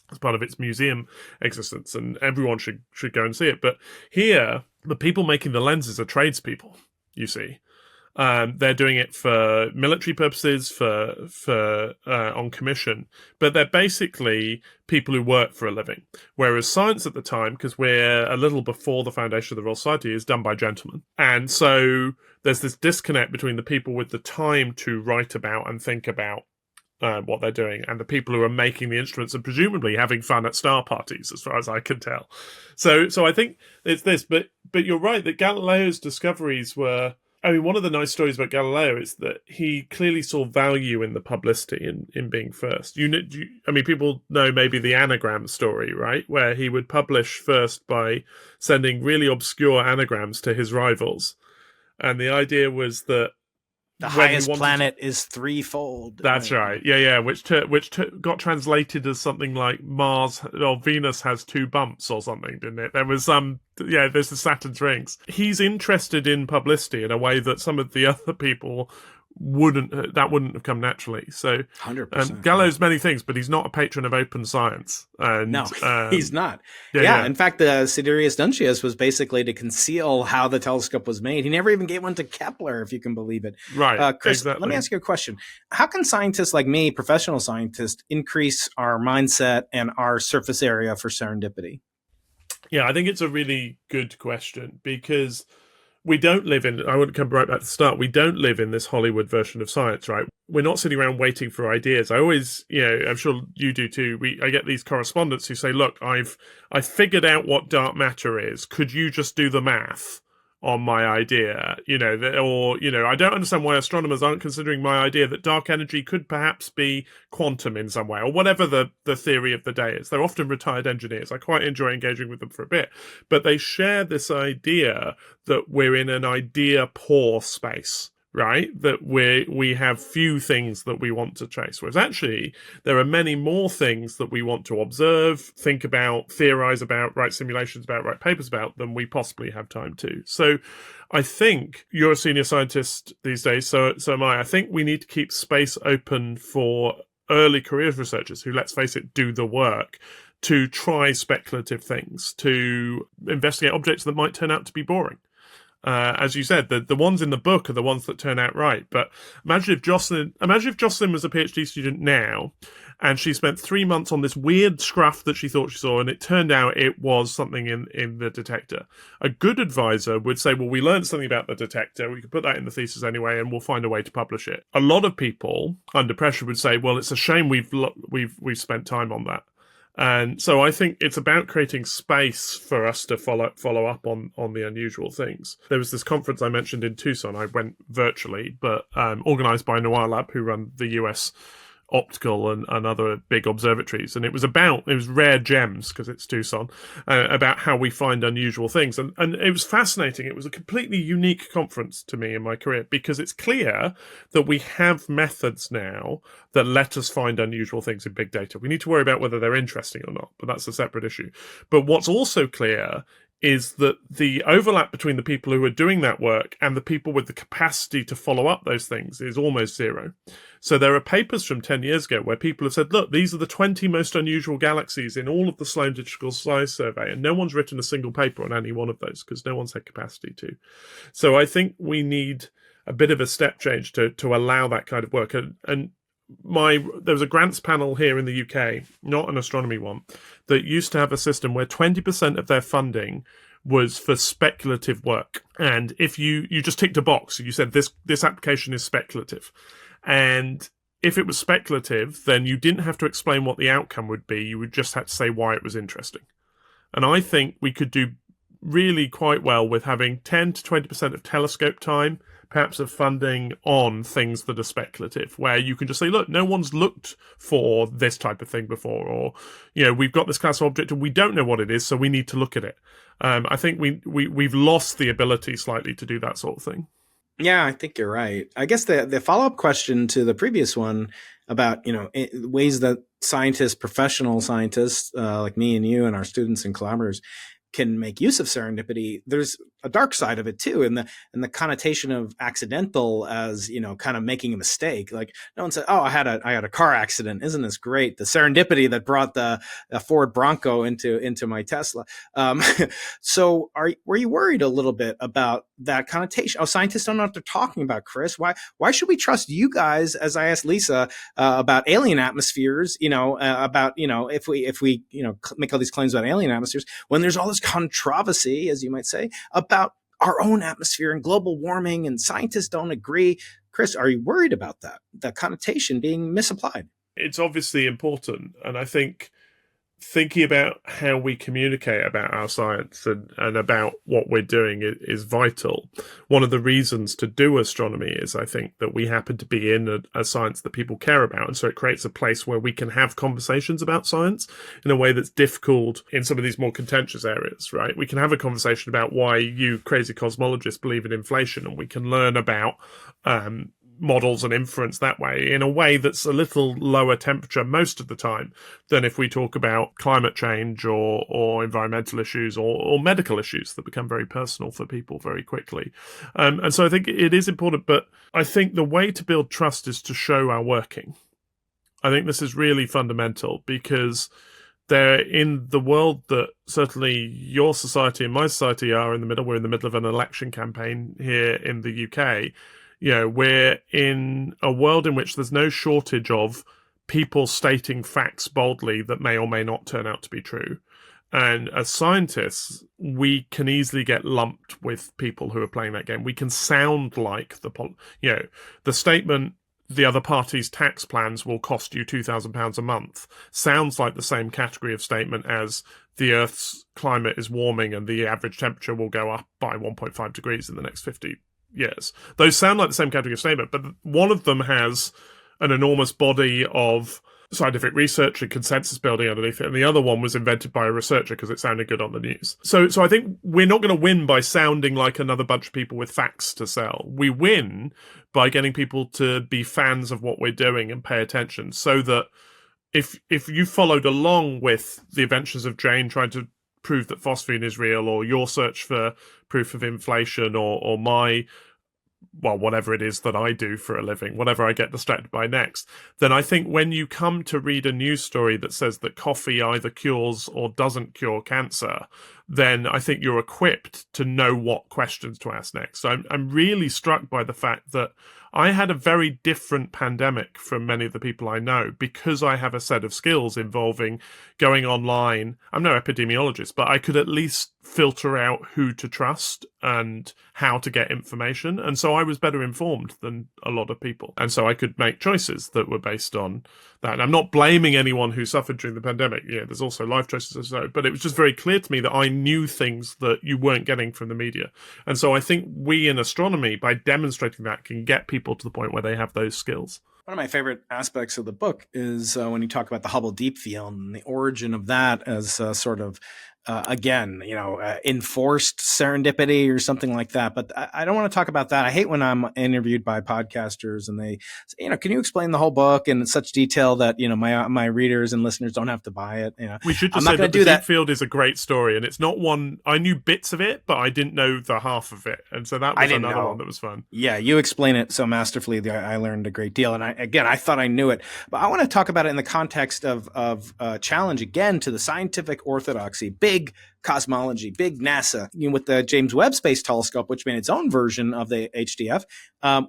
as part of its museum existence, and everyone should go and see it. But here, the people making the lenses are tradespeople, you see. They're doing it for military purposes, for on commission, but they're basically people who work for a living. Whereas science at the time, because we're a little before the foundation of the Royal Society, is done by gentlemen. And so there's this disconnect between the people with the time to write about and think about what they're doing, and the people who are making the instruments and presumably having fun at star parties, as far as I can tell. So I think it's this, but you're right that Galileo's discoveries were. I mean, one of the nice stories about Galileo is that he clearly saw value in the publicity in being first. People know maybe the anagram story, right? Where he would publish first by sending really obscure anagrams to his rivals. And the idea was that the highest planet is threefold. That's right. Yeah. Which got translated as something like Mars or Venus has two bumps or something, didn't it? There was there's the Saturn's rings. He's interested in publicity in a way that some of the other people wouldn't have come naturally. So 100%. Galileo's many things, but he's not a patron of open science. And, No, he's not. Yeah. In fact, the Sidereus Nuncius was basically to conceal how the telescope was made. He never even gave one to Kepler, if you can believe it. Right. Chris, exactly. let me ask you a question. How can scientists like me, professional scientists, increase our mindset and our surface area for serendipity? Yeah, I think it's a really good question, because we don't live in, I want to come right back to the start, we don't live in this Hollywood version of science, right? We're not sitting around waiting for ideas. I always, I'm sure you do too, I get these correspondents who say, look, I've figured out what dark matter is. Could you just do the math on my idea? I don't understand why astronomers aren't considering my idea that dark energy could perhaps be quantum in some way, or whatever the theory of the day is. They're often retired engineers. I quite enjoy engaging with them for a bit, but they share this idea that we're in an idea poor space, right? That we have few things that we want to chase, whereas actually there are many more things that we want to observe, think about, theorize about, write simulations about, write papers about than we possibly have time to. So I think you're a senior scientist these days, so am I. I think we need to keep space open for early career researchers who, let's face it, do the work to try speculative things, to investigate objects that might turn out to be boring. As you said, the ones in the book are the ones that turn out right. But imagine if Jocelyn was a PhD student now, and she spent 3 months on this weird scruff that she thought she saw, and it turned out it was something in the detector. A good advisor would say, well, we learned something about the detector, we could put that in the thesis anyway, and we'll find a way to publish it. A lot of people under pressure would say, well, it's a shame we've spent time on that. And so I think it's about creating space for us to follow up on the unusual things. There was this conference I mentioned in Tucson. I went virtually, but organized by Noir Lab, who run the US optical and other big observatories. And it was rare gems, because it's Tucson, about how we find unusual things. And it was fascinating. It was a completely unique conference to me in my career, because it's clear that we have methods now that let us find unusual things in big data. We need to worry about whether they're interesting or not, but that's a separate issue. But what's also clear is that the overlap between the people who are doing that work and the people with the capacity to follow up those things is almost zero. So there are papers from 10 years ago where people have said, look, these are the 20 most unusual galaxies in all of the Sloan Digital Size Survey, and no one's written a single paper on any one of those because no one's had capacity to. So I think we need a bit of a step change to allow that kind of work. And there was a grants panel here in the UK, not an astronomy one, that used to have a system where 20% of their funding was for speculative work. And if you just ticked a box, you said this application is speculative. And if it was speculative, then you didn't have to explain what the outcome would be. You would just have to say why it was interesting. And I think we could do really quite well with having 10 to 20% of telescope time, perhaps of funding, on things that are speculative, where you can just say, look, no one's looked for this type of thing before, or, we've got this class of object and we don't know what it is, so we need to look at it. I think we've lost the ability slightly to do that sort of thing. Yeah, I think you're right. I guess the follow-up question to the previous one about, ways that scientists, professional scientists, like me and you and our students and collaborators can make use of serendipity, there's a dark side of it too, and the connotation of accidental as, kind of making a mistake. Like, no one said, "Oh, I had a car accident. Isn't this great? The serendipity that brought the Ford Bronco into my Tesla." So, were you worried a little bit about that connotation? Oh, scientists don't know what they're talking about, Chris. Why should we trust you guys? As I asked Lisa about alien atmospheres, about if we make all these claims about alien atmospheres, when there's all this controversy, as you might say, about our own atmosphere and global warming, and scientists don't agree. Chris, are you worried about that connotation being misapplied? It's obviously important, and I think thinking about how we communicate about our science and about what we're doing is vital. One of the reasons to do astronomy is, I think, that we happen to be in a science that people care about, and so it creates a place where we can have conversations about science in a way that's difficult in some of these more contentious areas, right? We can have a conversation about why you crazy cosmologists believe in inflation, and we can learn about models and inference that way in a way that's a little lower temperature most of the time than if we talk about climate change or environmental issues or medical issues that become very personal for people very quickly. And so I think it is important, but I think the way to build trust is to show our working. I think this is really fundamental because they're in the world that certainly your society and my society are in the middle. We're in the middle of an election campaign here in the UK. We're in a world in which there's no shortage of people stating facts boldly that may or may not turn out to be true. And as scientists, we can easily get lumped with people who are playing that game. We can sound like the statement, the other party's tax plans will cost you £2,000 a month, sounds like the same category of statement as the Earth's climate is warming and the average temperature will go up by 1.5 degrees in the next 50 years. Those sound like the same category of statement, but one of them has an enormous body of scientific research and consensus building underneath it, and the other one was invented by a researcher because it sounded good on the news. So I think we're not going to win by sounding like another bunch of people with facts to sell. We win by getting people to be fans of what we're doing and pay attention, so that if you followed along with the adventures of Jane trying to prove that phosphine is real, or your search for proof of inflation, or my, well, whatever it is that I do for a living, whatever I get distracted by next, then I think when you come to read a news story that says that coffee either cures or doesn't cure cancer, then I think you're equipped to know what questions to ask next. So I'm really struck by the fact that I had a very different pandemic from many of the people I know because I have a set of skills involving going online. I'm no epidemiologist, but I could at least filter out who to trust and how to get information. And so I was better informed than a lot of people. And so I could make choices that were based on that. And I'm not blaming anyone who suffered during the pandemic. Yeah, there's also life choices, but it was just very clear to me that I knew things that you weren't getting from the media. And so I think we in astronomy, by demonstrating that, can get people to the point where they have those skills. One of my favorite aspects of the book is when you talk about the Hubble Deep Field and the origin of that as sort of, enforced serendipity or something like that. But I don't want to talk about that. I hate when I'm interviewed by podcasters and they say, can you explain the whole book in such detail that, my readers and listeners don't have to buy it? We should just say that the Deep Field is a great story, and it's not one, I knew bits of it, but I didn't know the half of it. And so that was another one that was fun. Yeah, you explain it so masterfully. I learned a great deal. And I thought I knew it, but I want to talk about it in the context of challenge again to the scientific orthodoxy, big cosmology, big NASA. With the James Webb Space Telescope, which made its own version of the HDF,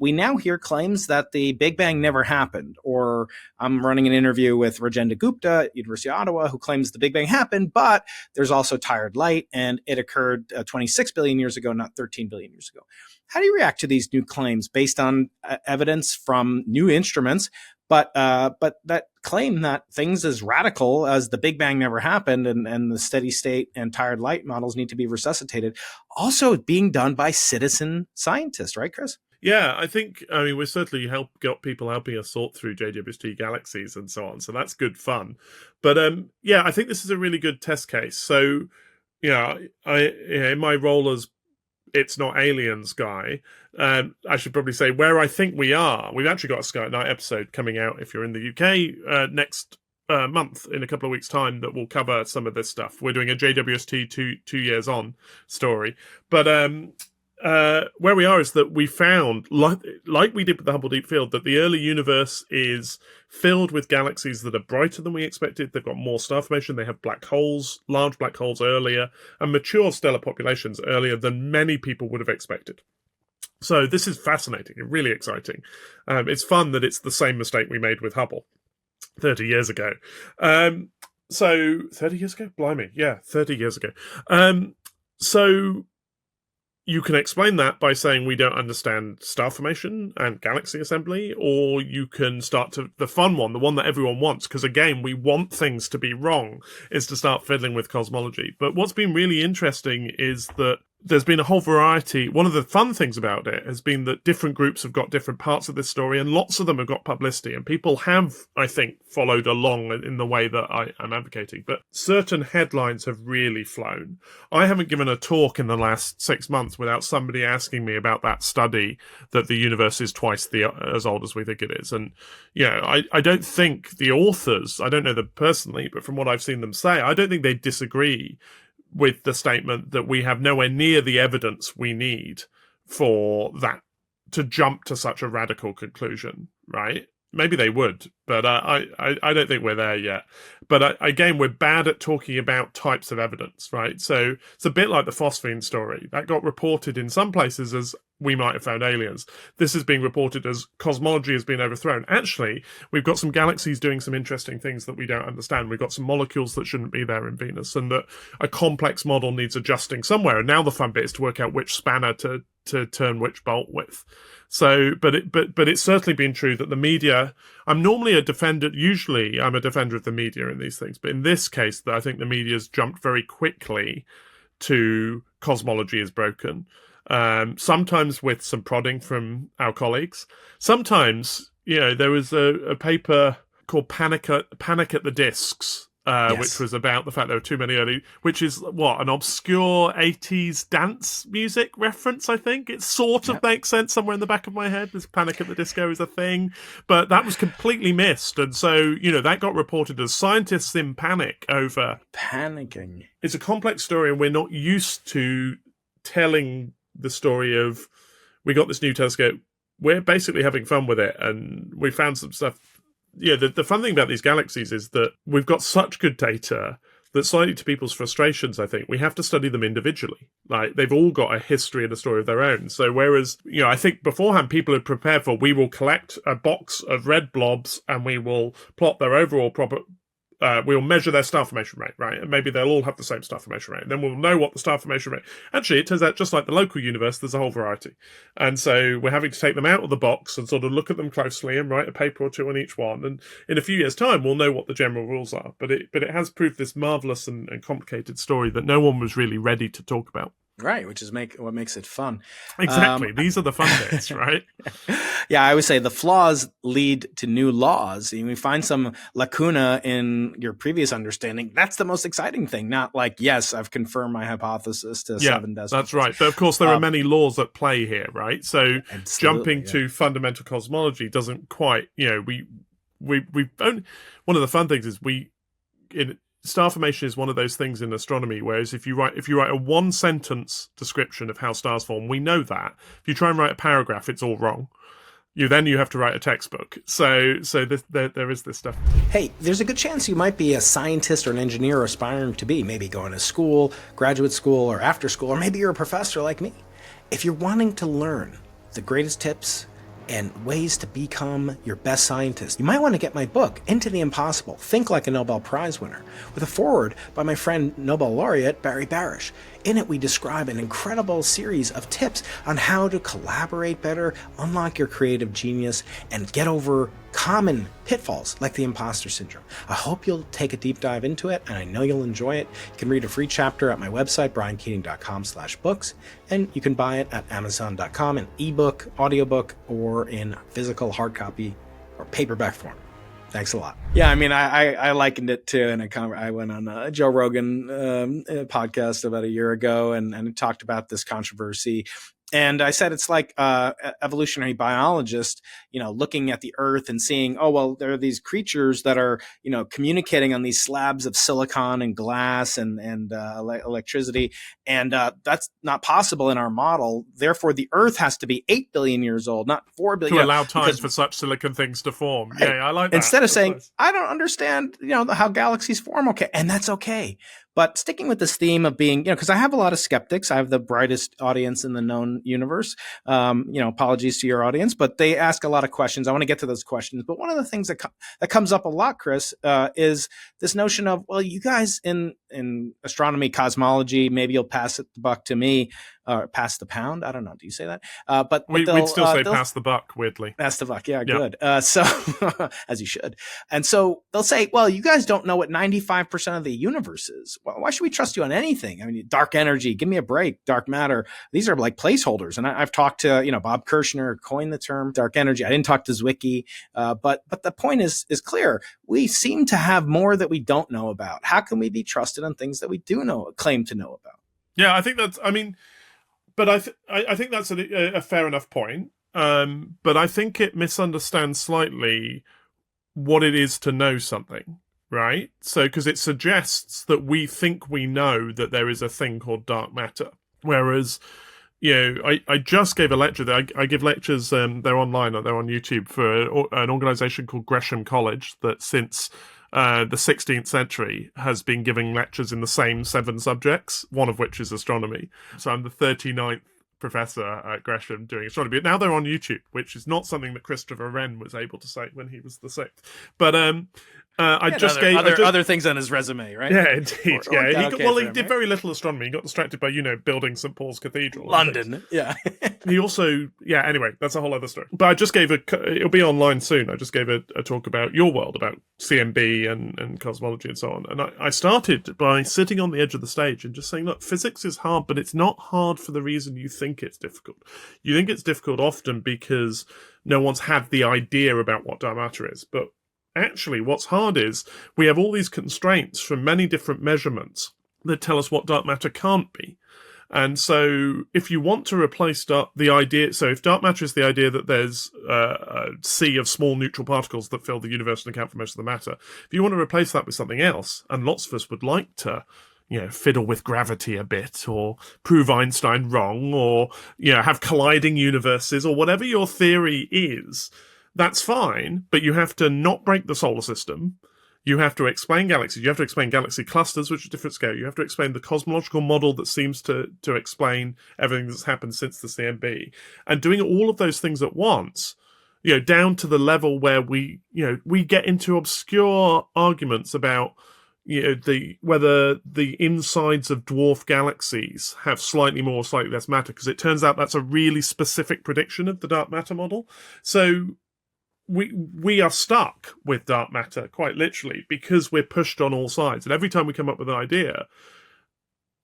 we now hear claims that the Big Bang never happened. Or I'm running an interview with Rajendra Gupta, University of Ottawa, who claims the Big Bang happened, but there's also tired light, and it occurred 26 billion years ago, not 13 billion years ago. How do you react to these new claims based on evidence from new instruments, but that claim that things as radical as the Big Bang never happened and the steady state and tired light models need to be resuscitated, also being done by citizen scientists, right, Chris? Yeah, I think, we certainly got people helping us sort through JWST galaxies and so on, so that's good fun. But I think this is a really good test case. So, in my role as It's Not Aliens guy, I should probably say where I think we are. We've actually got a Sky at Night episode coming out if you're in the UK next month, in a couple of weeks' time, that will cover some of this stuff. We're doing a JWST two years on story. But where we are is that we found, like we did with the Hubble Deep Field, that the early universe is filled with galaxies that are brighter than we expected. They've got more star formation. They have black holes, large black holes earlier, and mature stellar populations earlier than many people would have expected. So this is fascinating and really exciting. It's fun that it's the same mistake we made with Hubble 30 years ago. 30 years ago? Blimey. Yeah, 30 years ago. So you can explain that by saying we don't understand star formation and galaxy assembly, or you can start to, the fun one, the one that everyone wants, because again, we want things to be wrong, is to start fiddling with cosmology. But what's been really interesting is that there's been a whole variety. One of the fun things about it has been that different groups have got different parts of this story, and lots of them have got publicity, and people have, I think, followed along in the way that I'm advocating. But certain headlines have really flown. I haven't given a talk in the last 6 months without somebody asking me about that study that the universe is twice as old as we think it is. And, I don't think the authors, I don't know them personally, but from what I've seen them say, I don't think they disagree with the statement that we have nowhere near the evidence we need for that to jump to such a radical conclusion, right? Maybe they would, but I don't think we're there yet. But again, we're bad at talking about types of evidence, right? So it's a bit like the phosphine story. That got reported in some places as we might have found aliens. This is being reported as cosmology has been overthrown. Actually, we've got some galaxies doing some interesting things that we don't understand. We've got some molecules that shouldn't be there in Venus, and that a complex model needs adjusting somewhere. And now the fun bit is to work out which spanner to turn which bolt with. So, but it's certainly been true that the media, usually I'm a defender of the media in these things, but in this case, I think the media's jumped very quickly to cosmology is broken. Sometimes with some prodding from our colleagues. Sometimes, there was a paper called Panic at the Discs, Yes. which was about the fact there were too many which is an obscure 80s dance music reference, I think. It sort of makes sense somewhere in the back of my head. This Panic at the Disco is a thing, but that was completely missed. And so, that got reported as scientists in panic over... Panicking. It's a complex story, and we're not used to telling the story of, we got this new telescope, we're basically having fun with it, and we found some stuff. The fun thing about these galaxies is that we've got such good data that, slightly to people's frustrations, I think, we have to study them individually. Like, they've all got a history and a story of their own. So whereas, I think beforehand people had prepared for, we will collect a box of red blobs and we will plot their overall we'll measure their star formation rate, right? And maybe they'll all have the same star formation rate. And then we'll know what the star formation rate... Actually, it turns out, just like the local universe, there's a whole variety. And so we're having to take them out of the box and sort of look at them closely and write a paper or two on each one. And in a few years' time, we'll know what the general rules are. But it has proved this marvellous and complicated story that no one was really ready to talk about. Right, which is what makes it fun. Exactly. These are the fun bits, right? Yeah, I always say the flaws lead to new laws. And we find some lacuna in your previous understanding. That's the most exciting thing. Not like, yes, I've confirmed my hypothesis to 7 decimals. That's right. But of course, there are many laws at play here, right? So jumping to yeah. fundamental cosmology doesn't quite, we've only, one of the fun things is star formation is one of those things in astronomy, whereas if you write a one sentence description of how stars form, we know that. If you try and write a paragraph, it's all wrong. You have to write a textbook. So there is this stuff. Hey, there's a good chance you might be a scientist or an engineer aspiring to be, maybe going to school, graduate school, or after school, or maybe you're a professor like me. If you're wanting to learn the greatest tips and ways to become your best scientist, you might want to get my book, Into the Impossible, Think Like a Nobel Prize Winner, with a foreword by my friend Nobel laureate Barry Barish. In it, we describe an incredible series of tips on how to collaborate better, unlock your creative genius, and get over common pitfalls like the imposter syndrome. I hope you'll take a deep dive into it, and I know you'll enjoy it. You can read a free chapter at my website, briankeating.com/books, and you can buy it at amazon.com in ebook, audiobook, or in physical hard copy or paperback form. Thanks a lot. Yeah, I mean, I likened it to, and I went on a Joe Rogan podcast about a year ago and talked about this controversy. And I said it's like evolutionary biologist, looking at the Earth and seeing, oh, well, there are these creatures that are, communicating on these slabs of silicon and glass and electricity. And that's not possible in our model. Therefore, the Earth has to be 8 billion years old, not 4 billion. To allow time for such silicon things to form. Right. Yeah, I like that. Instead of that's saying, nice. I don't understand, how galaxies form. Okay. And that's okay. But sticking with this theme of being, because I have a lot of skeptics. I have the brightest audience in the known universe. Apologies to your audience, but they ask a lot of questions. I want to get to those questions. But one of the things that comes up a lot, Chris, is this notion of, well, you guys in astronomy, cosmology, maybe you'll pass the buck to me. pass the pound. I don't know. Do you say that? But We'd still say pass the buck, weirdly. Pass the buck. Yeah, good. So, as you should. And so they'll say, well, you guys don't know what 95% of the universe is. Well, why should we trust you on anything? I mean, dark energy, give me a break. Dark matter. These are like placeholders. And I've talked to, Bob Kirshner coined the term dark energy. I didn't talk to Zwicky, but the point is clear. We seem to have more that we don't know about. How can we be trusted on things that we do claim to know about? Yeah, I think that's, but I think that's a fair enough point. But I think it misunderstands slightly what it is to know something, right? So, because it suggests that we think we know that there is a thing called dark matter. Whereas, I just gave a lecture. I give lectures, they're online, or they're on YouTube, for an organization called Gresham College that since the 16th century has been giving lectures in the same 7 subjects, one of which is astronomy. So I'm the 39th professor at Gresham doing astronomy. But now they're on YouTube, which is not something that Christopher Wren was able to say when he was the 6th. But other things on his resume, right? Yeah, indeed. He did right? very little astronomy. He got distracted by, building St. Paul's Cathedral. London, yeah. He also, anyway, that's a whole other story. But I just gave it'll be online soon. I just gave a talk about your world, about CMB and cosmology and so on. And I started by sitting on the edge of the stage and just saying, look, physics is hard, but it's not hard for the reason you think it's difficult. You think it's difficult often because no one's had the idea about what dark matter is. But actually, what's hard is we have all these constraints from many different measurements that tell us what dark matter can't be. And so if you want to replace if dark matter is the idea that there's a sea of small neutral particles that fill the universe and account for most of the matter, if you want to replace that with something else, and lots of us would like to fiddle with gravity a bit, or prove Einstein wrong, or have colliding universes, or whatever your theory is, that's fine, but you have to not break the solar system. You have to explain galaxies. You have to explain galaxy clusters, which are different scale. You have to explain the cosmological model that seems to explain everything that's happened since the CMB. And doing all of those things at once, down to the level where we get into obscure arguments about whether the insides of dwarf galaxies have slightly more or slightly less matter, because it turns out that's a really specific prediction of the dark matter model. So we are stuck with dark matter, quite literally, because we're pushed on all sides. And every time we come up with an idea,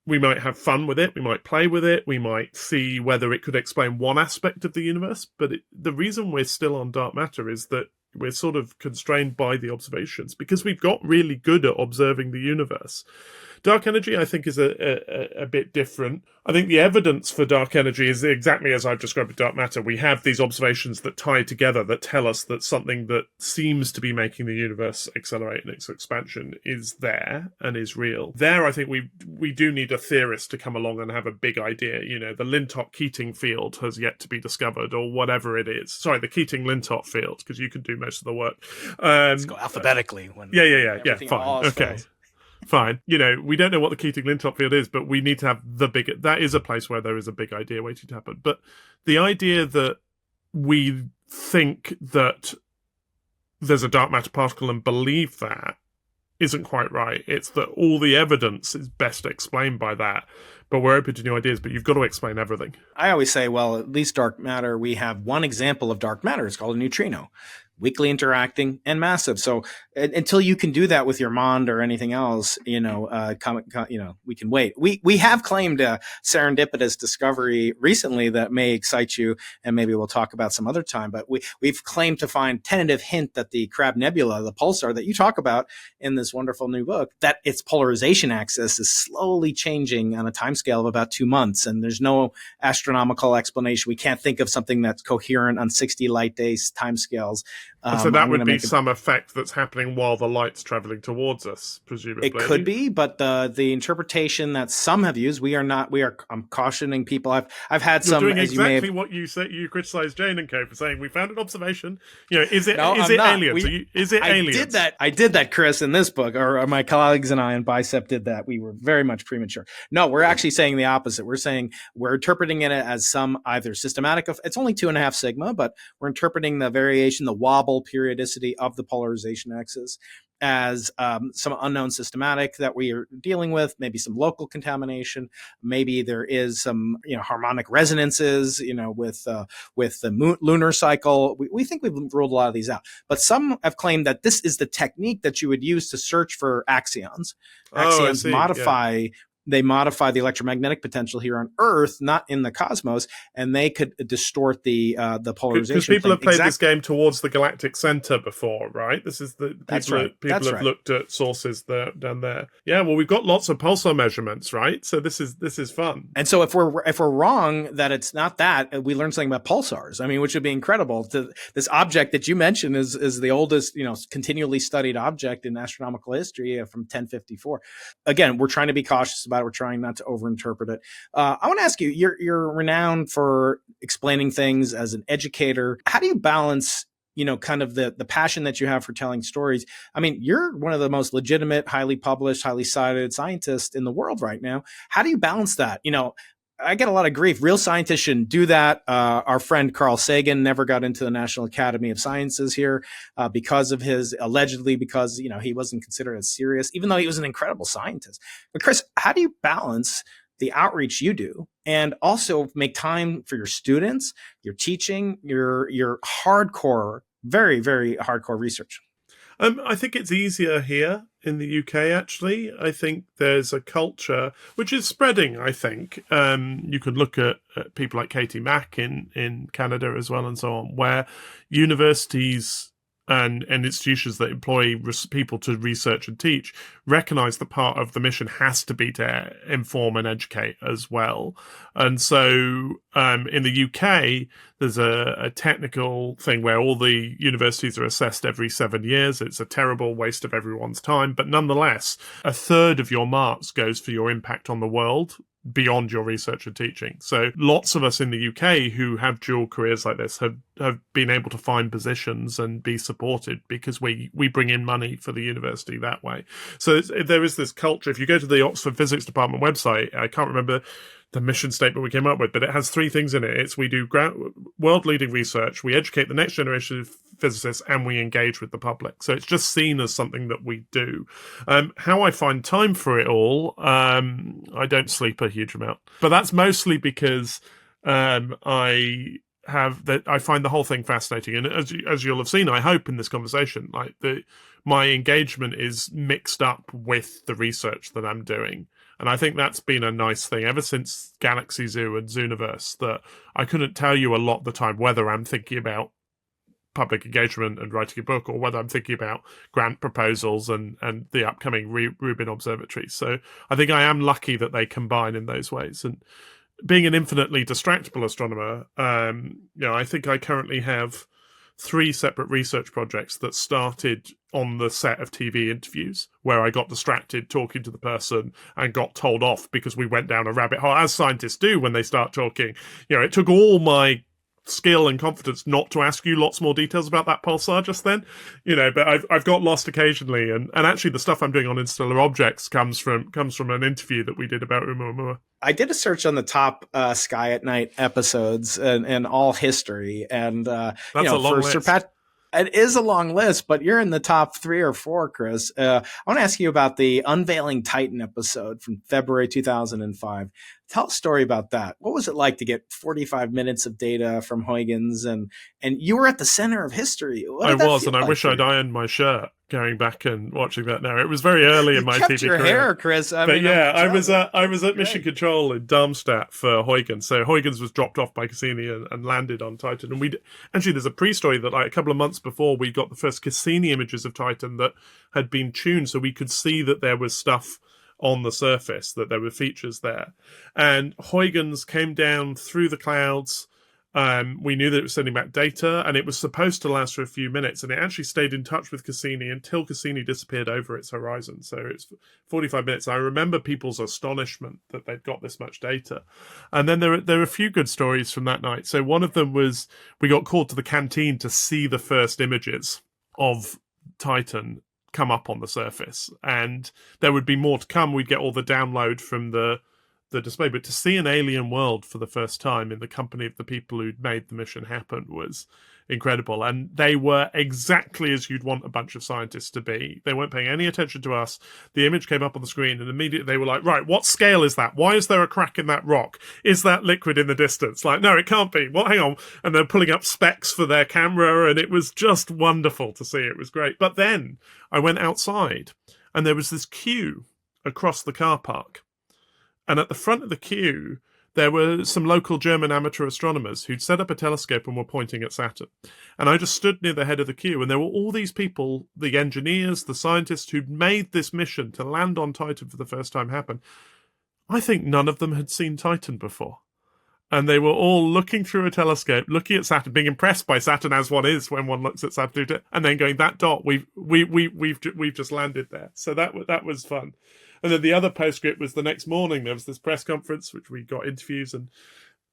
we might have fun with it, we might play with it, we might see whether it could explain one aspect of the universe. But the reason we're still on dark matter is that we're sort of constrained by the observations, because we've got really good at observing the universe. Dark energy, I think, is a bit different. I think the evidence for dark energy is exactly as I've described with dark matter. We have these observations that tie together, that tell us that something that seems to be making the universe accelerate in its expansion is there and is real. There, I think we do need a theorist to come along and have a big idea. The Lintott-Keating field has yet to be discovered, or whatever it is. Sorry, the Keating-Lintott field, because you can do most of the work. Let's go alphabetically. Yeah, fine. Okay. Fine. We don't know what the Keating-Lintott field is, but we need to have that is a place where there is a big idea waiting to happen. But the idea that we think that there's a dark matter particle and believe that isn't quite right. It's that all the evidence is best explained by that, but we're open to new ideas, but you've got to explain everything. I always say, well, at least dark matter, we have one example of dark matter. It's called a neutrino. Weakly interacting and massive. So until you can do that with your MOND or anything else, we can wait. We have claimed a serendipitous discovery recently that may excite you, and maybe we'll talk about some other time. But we've claimed to find tentative hint that the Crab Nebula, the pulsar that you talk about in this wonderful new book, that its polarization axis is slowly changing on a timescale of about 2 months, and there's no astronomical explanation. We can't think of something that's coherent on 60 light days timescales. So that would be some effect that's happening while the light's traveling towards us, presumably. It could be, but the interpretation that some have used, I'm cautioning people. I've had You're some. doing as exactly you may what you said. You criticised Jane and Co for saying we found an observation. Is it aliens? Is it aliens? I did that, Chris, in this book, or my colleagues and I in Bicep did that. We were very much premature. No, we're actually saying the opposite. We're saying we're interpreting it as some either systematic. It's only 2.5 sigma, but we're interpreting the variation, the wobble periodicity of the polarization axis as some unknown systematic that we are dealing with, maybe some local contamination, maybe there is some harmonic resonances, with the lunar cycle. We think we've ruled a lot of these out, but some have claimed that this is the technique that you would use to search for axions. Axions they modify the electromagnetic potential here on Earth, not in the cosmos, and they could distort the polarization. Because people have played this game towards the galactic center before, right? This is the people have looked at sources down there. Yeah, well, we've got lots of pulsar measurements, right? So this is fun. And so if we're wrong that it's not that, we learn something about pulsars. I mean, which would be incredible. This object that you mentioned is the oldest, continually studied object in astronomical history from 1054. Again, we're trying to be cautious about it. We're trying not to overinterpret it. I want to ask you, you're renowned for explaining things as an educator. How do you balance, kind of the passion that you have for telling stories? I mean, you're one of the most legitimate, highly published, highly cited scientists in the world right now. How do you balance that? I get a lot of grief. Real scientists shouldn't do that. Our friend Carl Sagan never got into the National Academy of Sciences here because he wasn't considered as serious, even though he was an incredible scientist. But Chris, how do you balance the outreach you do and also make time for your students, your teaching, your hardcore, very, very hardcore research? I think it's easier here in the UK, actually. I think there's a culture which is spreading, I think. You could look at people like Katie Mack in Canada as well and so on, where universities and institutions that employ people to research and teach recognize that part of the mission has to be to inform and educate as well. And so in the UK, there's a technical thing where all the universities are assessed every 7 years. It's a terrible waste of everyone's time. But nonetheless, a third of your marks goes for your impact on the world beyond your research and teaching. So lots of us in the UK who have dual careers like this have been able to find positions and be supported because we bring in money for the university that way. So there is this culture. If you go to the Oxford Physics Department website, I can't remember the mission statement we came up with, but it has 3 things in it. It's we do world-leading research, we educate the next generation of physicists, and we engage with the public. So it's just seen as something that we do. How I find time for it all, I don't sleep a huge amount. But that's mostly because I find the whole thing fascinating. And as you'll have seen, I hope in this conversation, my engagement is mixed up with the research that I'm doing. And I think that's been a nice thing ever since Galaxy Zoo and Zooniverse, that I couldn't tell you a lot of the time whether I'm thinking about public engagement and writing a book or whether I'm thinking about grant proposals and the upcoming Rubin Observatory. So I think I am lucky that they combine in those ways. And being an infinitely distractible astronomer, I think I currently have 3 separate research projects that started on the set of TV interviews where I got distracted talking to the person and got told off because we went down a rabbit hole, as scientists do when they start talking. It took all my skill and confidence not to ask you lots more details about that pulsar just then, but I've got lost occasionally, and actually the stuff I'm doing on interstellar objects comes from an interview that we did about Oumuamua. I did a search on the top Sky at Night episodes and all history, and that's a long list. It is a long list, but you're in the top 3 or 4, Chris. I want to ask you about the Unveiling Titan episode from February 2005. Tell a story about that. What was it like to get 45 minutes of data from Huygens, and you were at the center of history? I was, and I wish I'd ironed my shirt going back and watching that now. It was very early in my TV your career. Hair, Chris. I was at Mission Control in Darmstadt for Huygens. So Huygens was dropped off by Cassini and landed on Titan. And there's a pre-story that a couple of months before we got the first Cassini images of Titan that had been tuned, so we could see that there was stuff on the surface, that there were features there. And Huygens came down through the clouds. We knew that it was sending back data, and it was supposed to last for a few minutes, and it actually stayed in touch with Cassini until Cassini disappeared over its horizon. So it's 45 minutes. I remember people's astonishment that they'd got this much data. And then there are a few good stories from that night. So one of them was we got called to the canteen to see the first images of Titan come up on the surface, and there would be more to come. We'd get all the download from the display, but to see an alien world for the first time in the company of the people who'd made the mission happen incredible. And they were exactly as you'd want a bunch of scientists to be. They weren't paying any attention to us. The image came up on the screen and immediately they were like, right, what scale is that? Why is there a crack in that rock? Is that liquid in the distance? Like, no, it can't be. What? Hang on. And they're pulling up specs for their camera, and it was just wonderful to see. It was great. But then I went outside and there was this queue across the car park. And at the front of the queue, there were some local German amateur astronomers who'd set up a telescope and were pointing at Saturn. And I just stood near the head of the queue, and there were all these people, the engineers, the scientists, who'd made this mission to land on Titan for the first time happen. I think none of them had seen Titan before. And they were all looking through a telescope, looking at Saturn, being impressed by Saturn as one is when one looks at Saturn, and then going, that dot, we've just landed there. So that was fun. And then the other postscript was the next morning. There was this press conference, which we got interviews, and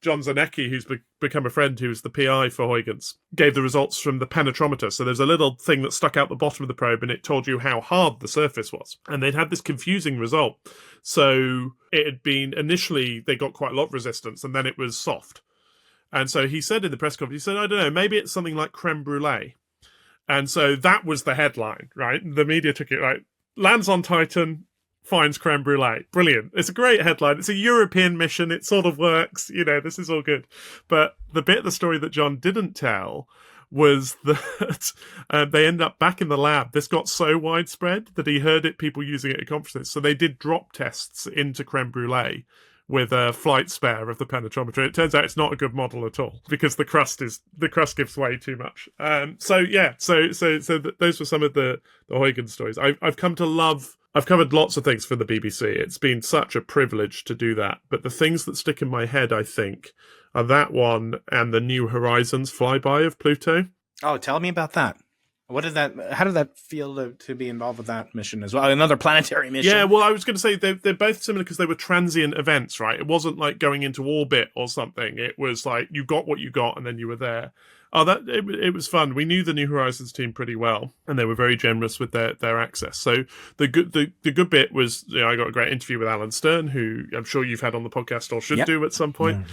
John Zanecki, who's become a friend, who was the PI for Huygens, gave the results from the penetrometer. So there's a little thing that stuck out the bottom of the probe, and it told you how hard the surface was. And they'd had this confusing result. So it had been, initially, they got quite a lot of resistance, and then it was soft. And so he said in the press conference, he said, I don't know, maybe it's something like creme brulee. And so that was the headline, right? The media took it, like, lands on Titan, finds creme brulee. Brilliant. It's a great headline. It's a European mission. It sort of works. This is all good. But the bit of the story that John didn't tell was that they end up back in the lab. This got so widespread that he heard people using it at conferences. So they did drop tests into creme brulee with a flight spare of the penetrometer. It turns out it's not a good model at all because the crust gives way too much. So those were some of the Huygens stories. I've come to love. I've covered lots of things for the BBC. It's been such a privilege to do that. But the things that stick in my head, I think, are that one and the New Horizons flyby of Pluto. Oh, tell me about that. How did that feel to be involved with that mission as well? Another planetary mission. Yeah, well, I was going to say they're both similar because they were transient events, right? It wasn't like going into orbit or something. It was like you got what you got and then you were there. Oh, it was fun. We knew the New Horizons team pretty well, and they were very generous with their access. So the good bit was, I got a great interview with Alan Stern, who I'm sure you've had on the podcast or should do at some point.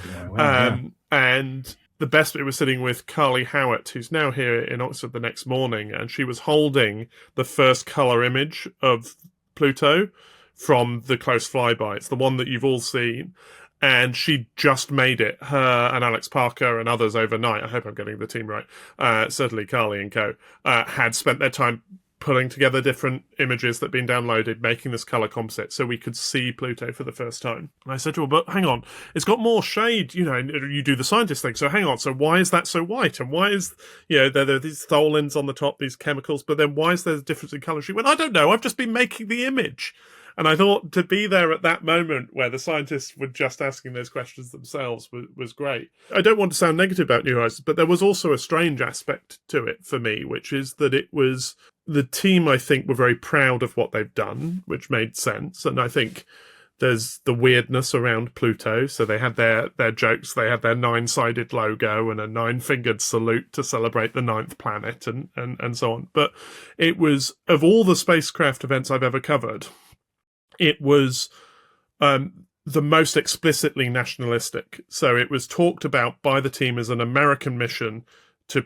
And the best bit was sitting with Carly Howitt, who's now here in Oxford the next morning, and she was holding the first colour image of Pluto from the close flyby. It's the one that you've all seen. And she just made it. Her and Alex Parker and others overnight, I hope I'm getting the team right, certainly Carly and co, had spent their time putting together different images that had been downloaded, making this colour composite so we could see Pluto for the first time. And I said to her, but hang on, it's got more shade, you do the scientist thing, so hang on, so why is that so white? And why is, there are these tholins on the top, these chemicals, but then why is there a difference in colour? She went, I don't know, I've just been making the image. And I thought to be there at that moment where the scientists were just asking those questions themselves was great. I don't want to sound negative about New Horizons, but there was also a strange aspect to it for me, which is that it was the team, I think, were very proud of what they've done, which made sense. And I think there's the weirdness around Pluto. So they had their jokes. They had their 9-sided logo and a 9-fingered salute to celebrate the 9th planet and so on. But it was, of all the spacecraft events I've ever covered, it was the most explicitly nationalistic. So it was talked about by the team as an American mission to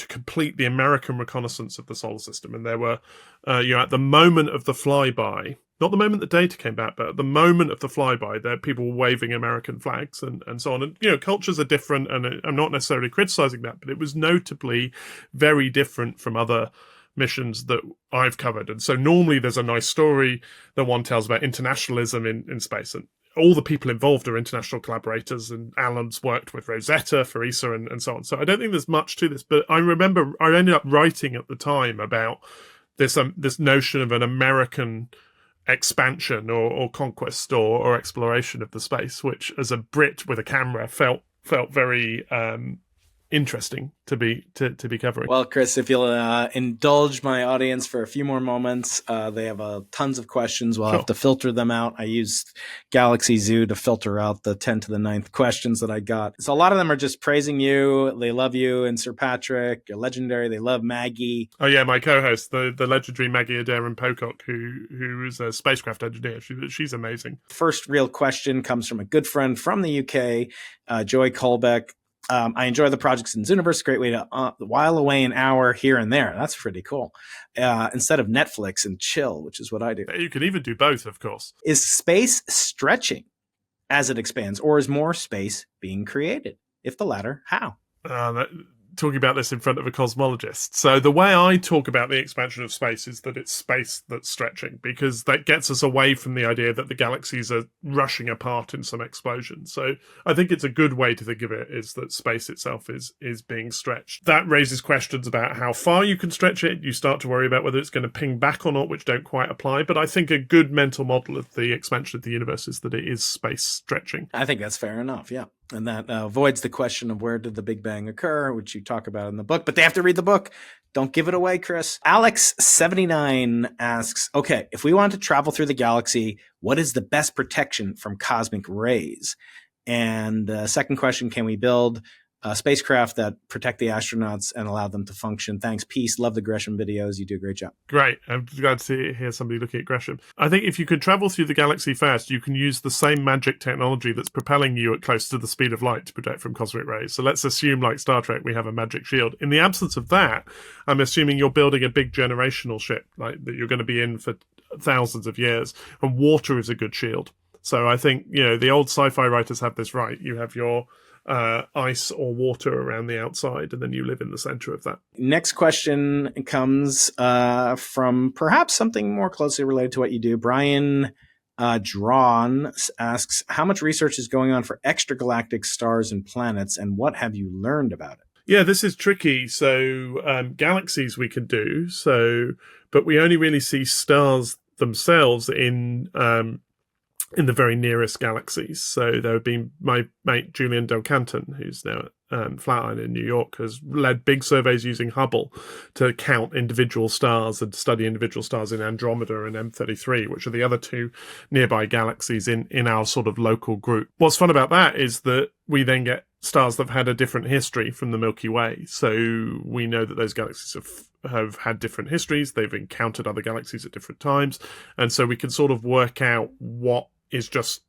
complete the American reconnaissance of the solar system. And there were, at the moment of the flyby, not the moment the data came back, but at the moment of the flyby, there people were waving American flags and so on. And, cultures are different, and I'm not necessarily criticizing that, but it was notably very different from other missions that I've covered. And so normally there's a nice story that one tells about internationalism in space, and all the people involved are international collaborators, and Alan's worked with Rosetta for ESA and so on. So I don't think there's much to this, but I remember I ended up writing at the time about this notion of an American expansion or conquest or exploration of the space, which as a Brit with a camera felt very interesting to be covering. Well, Chris, if you'll indulge my audience for a few more moments, they have tons of questions. We'll have to filter them out. I used Galaxy Zoo to filter out the 10 to the 9th questions that I got. So a lot of them are just praising you. They love you and Sir Patrick. You're legendary. They love Maggie. Oh yeah, my co-host, the legendary Maggie Adair-Pocock, who is a spacecraft engineer. She's amazing. First real question comes from a good friend from the UK, Joy Colbeck. I enjoy the projects in Zooniverse. Great way to while away an hour here and there. That's pretty cool. Instead of Netflix and chill, which is what I do. You can even do both, of course. Is space stretching as it expands, or is more space being created? If the latter, how? Talking about this in front of a cosmologist. So the way I talk about the expansion of space is that it's space that's stretching, because that gets us away from the idea that the galaxies are rushing apart in some explosion. So I think it's a good way to think of it, is that space itself is being stretched. That raises questions about how far you can stretch it. You start to worry about whether it's going to ping back or not, which don't quite apply. But I think a good mental model of the expansion of the universe is that it is space stretching. I think that's fair enough, yeah. And that avoids the question of where did the Big Bang occur, which you talk about in the book. But they have to read the book. Don't give it away, Chris. Alex79 asks, okay, if we want to travel through the galaxy, what is the best protection from cosmic rays? And the second question, can we build a spacecraft that protect the astronauts and allow them to function? Thanks. Peace. Love the Gresham videos. You do a great job. Great. I'm glad to hear somebody looking at Gresham. I think if you could travel through the galaxy fast, you can use the same magic technology that's propelling you at close to the speed of light to protect from cosmic rays. So let's assume, like Star Trek, we have a magic shield. In the absence of that, I'm assuming you're building a big generational ship, like that you're going to be in for thousands of years, and water is a good shield. So I think, the old sci-fi writers have this right. You have your ice or water around the outside, and then you live in the center of that. Next question comes from perhaps something more closely related to what you do. Brian Drawn asks, how much research is going on for extragalactic stars and planets, and what have you learned about it? Yeah, this is tricky. So galaxies we can do, but we only really see stars themselves in the very nearest galaxies. So there have been my mate Julian Del Canton, who's now at Flatiron in New York, has led big surveys using Hubble to count individual stars and study individual stars in Andromeda and M33, which are the other two nearby galaxies in our sort of local group. What's fun about that is that we then get stars that have had a different history from the Milky Way. So we know that those galaxies have had different histories. They've encountered other galaxies at different times. And so we can sort of work out what is just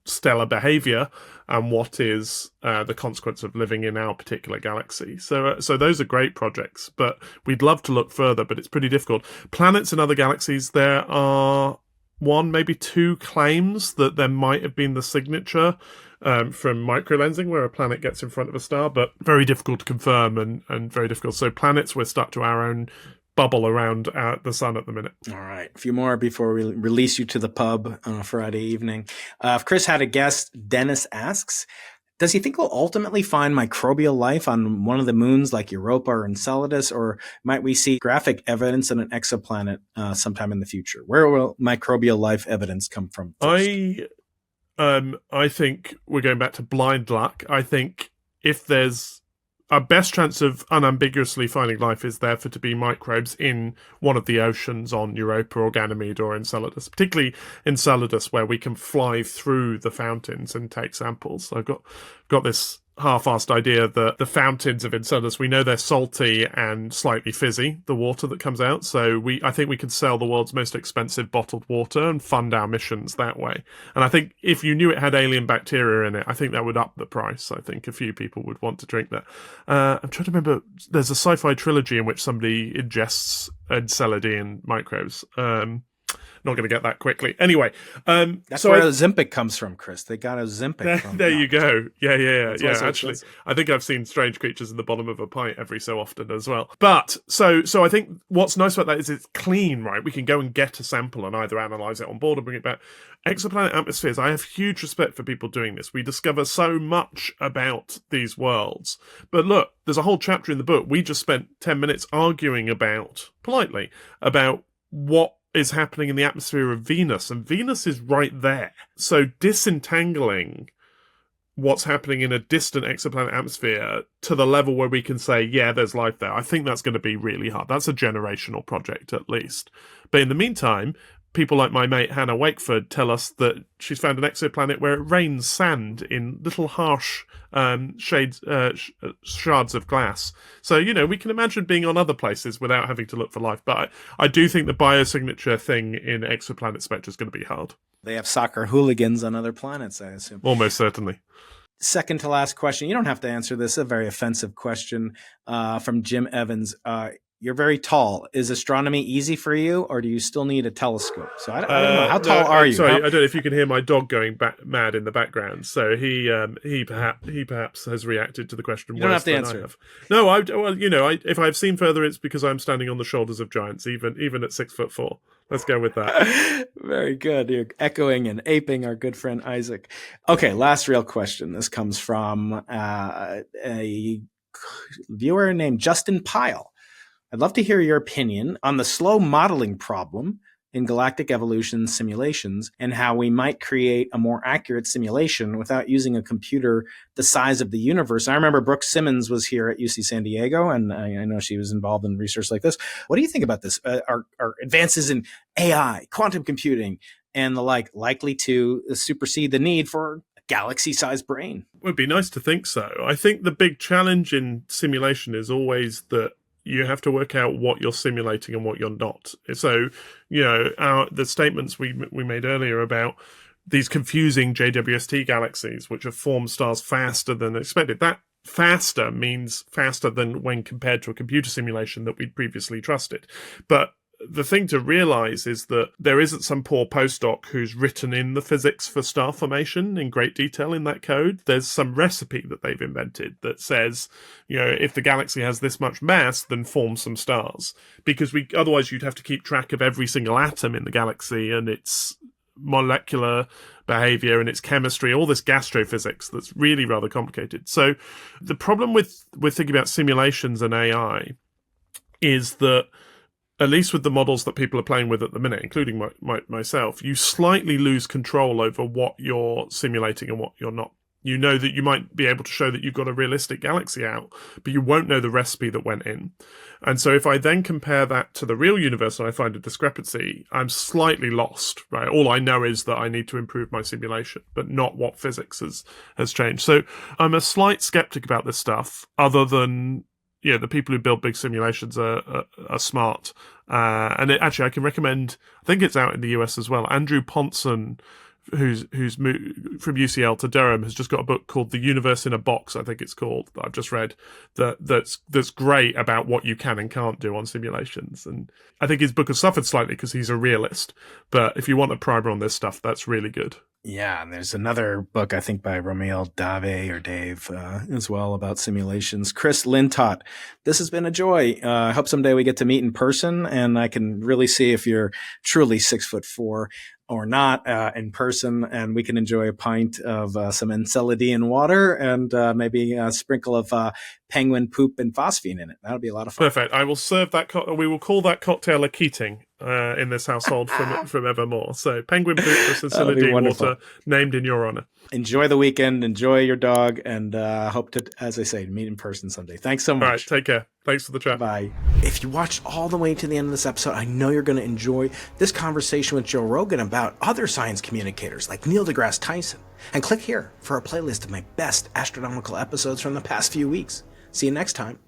stellar behavior and what is the consequence of living in our particular galaxy. So those are great projects, but we'd love to look further, but it's pretty difficult. Planets and other galaxies, there are one, maybe two claims that there might have been the signature from microlensing where a planet gets in front of a star, but very difficult to confirm and very difficult. So planets, we're stuck to our own bubble around the sun at the minute. All right. A few more before we release you to the pub on a Friday evening. If Chris had a guest, Dennis asks, does he think we'll ultimately find microbial life on one of the moons like Europa or Enceladus, or might we see graphic evidence on an exoplanet sometime in the future? Where will microbial life evidence come from first? I think we're going back to blind luck. I think if there's our best chance of unambiguously finding life is therefore to be microbes in one of the oceans on Europa or Ganymede or Enceladus, particularly Enceladus, where we can fly through the fountains and take samples. I've got this half-assed idea that the fountains of Enceladus, we know they're salty and slightly fizzy, the water that comes out. So I think we could sell the world's most expensive bottled water and fund our missions that way. And I think if you knew it had alien bacteria in it, I think that would up the price. I think a few people would want to drink that. I'm trying to remember, there's a sci-fi trilogy in which somebody ingests Enceladian microbes. Not going to get that quickly. Anyway, that's where Ozempic comes from, Chris. They got Ozempic from. There you go. Yeah. Actually, I think I've seen strange creatures in the bottom of a pint every so often as well. But so I think what's nice about that is it's clean, right? We can go and get a sample and either analyze it on board or bring it back. Exoplanet atmospheres. I have huge respect for people doing this. We discover so much about these worlds. But look, there's a whole chapter in the book. We just spent 10 minutes arguing politely about what is happening in the atmosphere of Venus, and Venus is right there. So disentangling what's happening in a distant exoplanet atmosphere to the level where we can say, yeah, there's life there, I think that's going to be really hard. That's a generational project at least. But in the meantime, people like my mate Hannah Wakeford tell us that she's found an exoplanet where it rains sand in little harsh shards of glass. So, we can imagine being on other places without having to look for life. But I do think the biosignature thing in exoplanet spectra is going to be hard. They have soccer hooligans on other planets, I assume. Almost certainly. second to last question. You don't have to answer this. A very offensive question from Jim Evans. You're very tall. Is astronomy easy for you, or do you still need a telescope? So I don't know. How tall are you? Sorry, I don't know if you can hear my dog going mad in the background. So he perhaps has reacted to the question. You don't have to answer. No, if I've seen further, it's because I'm standing on the shoulders of giants, even at 6'4". Let's go with that. Very good. You're echoing and aping our good friend Isaac. Okay, last real question. This comes from a viewer named Justin Pyle. I'd love to hear your opinion on the slow modeling problem in galactic evolution simulations and how we might create a more accurate simulation without using a computer the size of the universe. I remember Brooke Simmons was here at UC San Diego, and I know she was involved in research like this. What do you think about this? Are advances in AI, quantum computing, and the like likely to supersede the need for a galaxy-sized brain? It would be nice to think so. I think the big challenge in simulation is always that you have to work out what you're simulating and what you're not. So, the statements we made earlier about these confusing JWST galaxies, which have formed stars faster than expected, that faster means faster than when compared to a computer simulation that we'd previously trusted. But the thing to realize is that there isn't some poor postdoc who's written in the physics for star formation in great detail in that code. There's some recipe that they've invented that says, if the galaxy has this much mass, then form some stars. Because otherwise you'd have to keep track of every single atom in the galaxy and its molecular behavior and its chemistry, all this gastrophysics that's really rather complicated. So the problem with thinking about simulations and AI is that, at least with the models that people are playing with at the minute, including myself, you slightly lose control over what you're simulating and what you're not. You know that you might be able to show that you've got a realistic galaxy out, but you won't know the recipe that went in. And so if I then compare that to the real universe and I find a discrepancy, I'm slightly lost, right? All I know is that I need to improve my simulation, but not what physics has changed. So I'm a slight skeptic about this stuff, other than the people who build big simulations are smart. And actually, I can recommend, I think it's out in the US as well, Andrew Ponson, who's from UCL to Durham, has just got a book called The Universe in a Box, I think it's called, that I've just read, that's great about what you can and can't do on simulations. And I think his book has suffered slightly because he's a realist. But if you want a primer on this stuff, that's really good. Yeah, and there's another book, I think, by Romeo Dave as well about simulations. Chris Lintott, this has been a joy. I hope someday we get to meet in person and I can really see if you're truly 6'4" or not in person, and we can enjoy a pint of some Enceladian water and maybe a sprinkle of penguin poop and phosphine in it. That'll be a lot of fun. Perfect. I will serve that. We will call that cocktail a Keating in this household from evermore. So penguin poop with Enceladian water, named in your honor. Enjoy the weekend. Enjoy your dog, and hope to, as I say, meet in person someday. Thanks so much. All right. Take care. Thanks for the chat. Bye. If you watched all the way to the end of this episode, I know you're going to enjoy this conversation with Joe Rogan about other science communicators like Neil deGrasse Tyson. And click here for a playlist of my best astronomical episodes from the past few weeks. See you next time.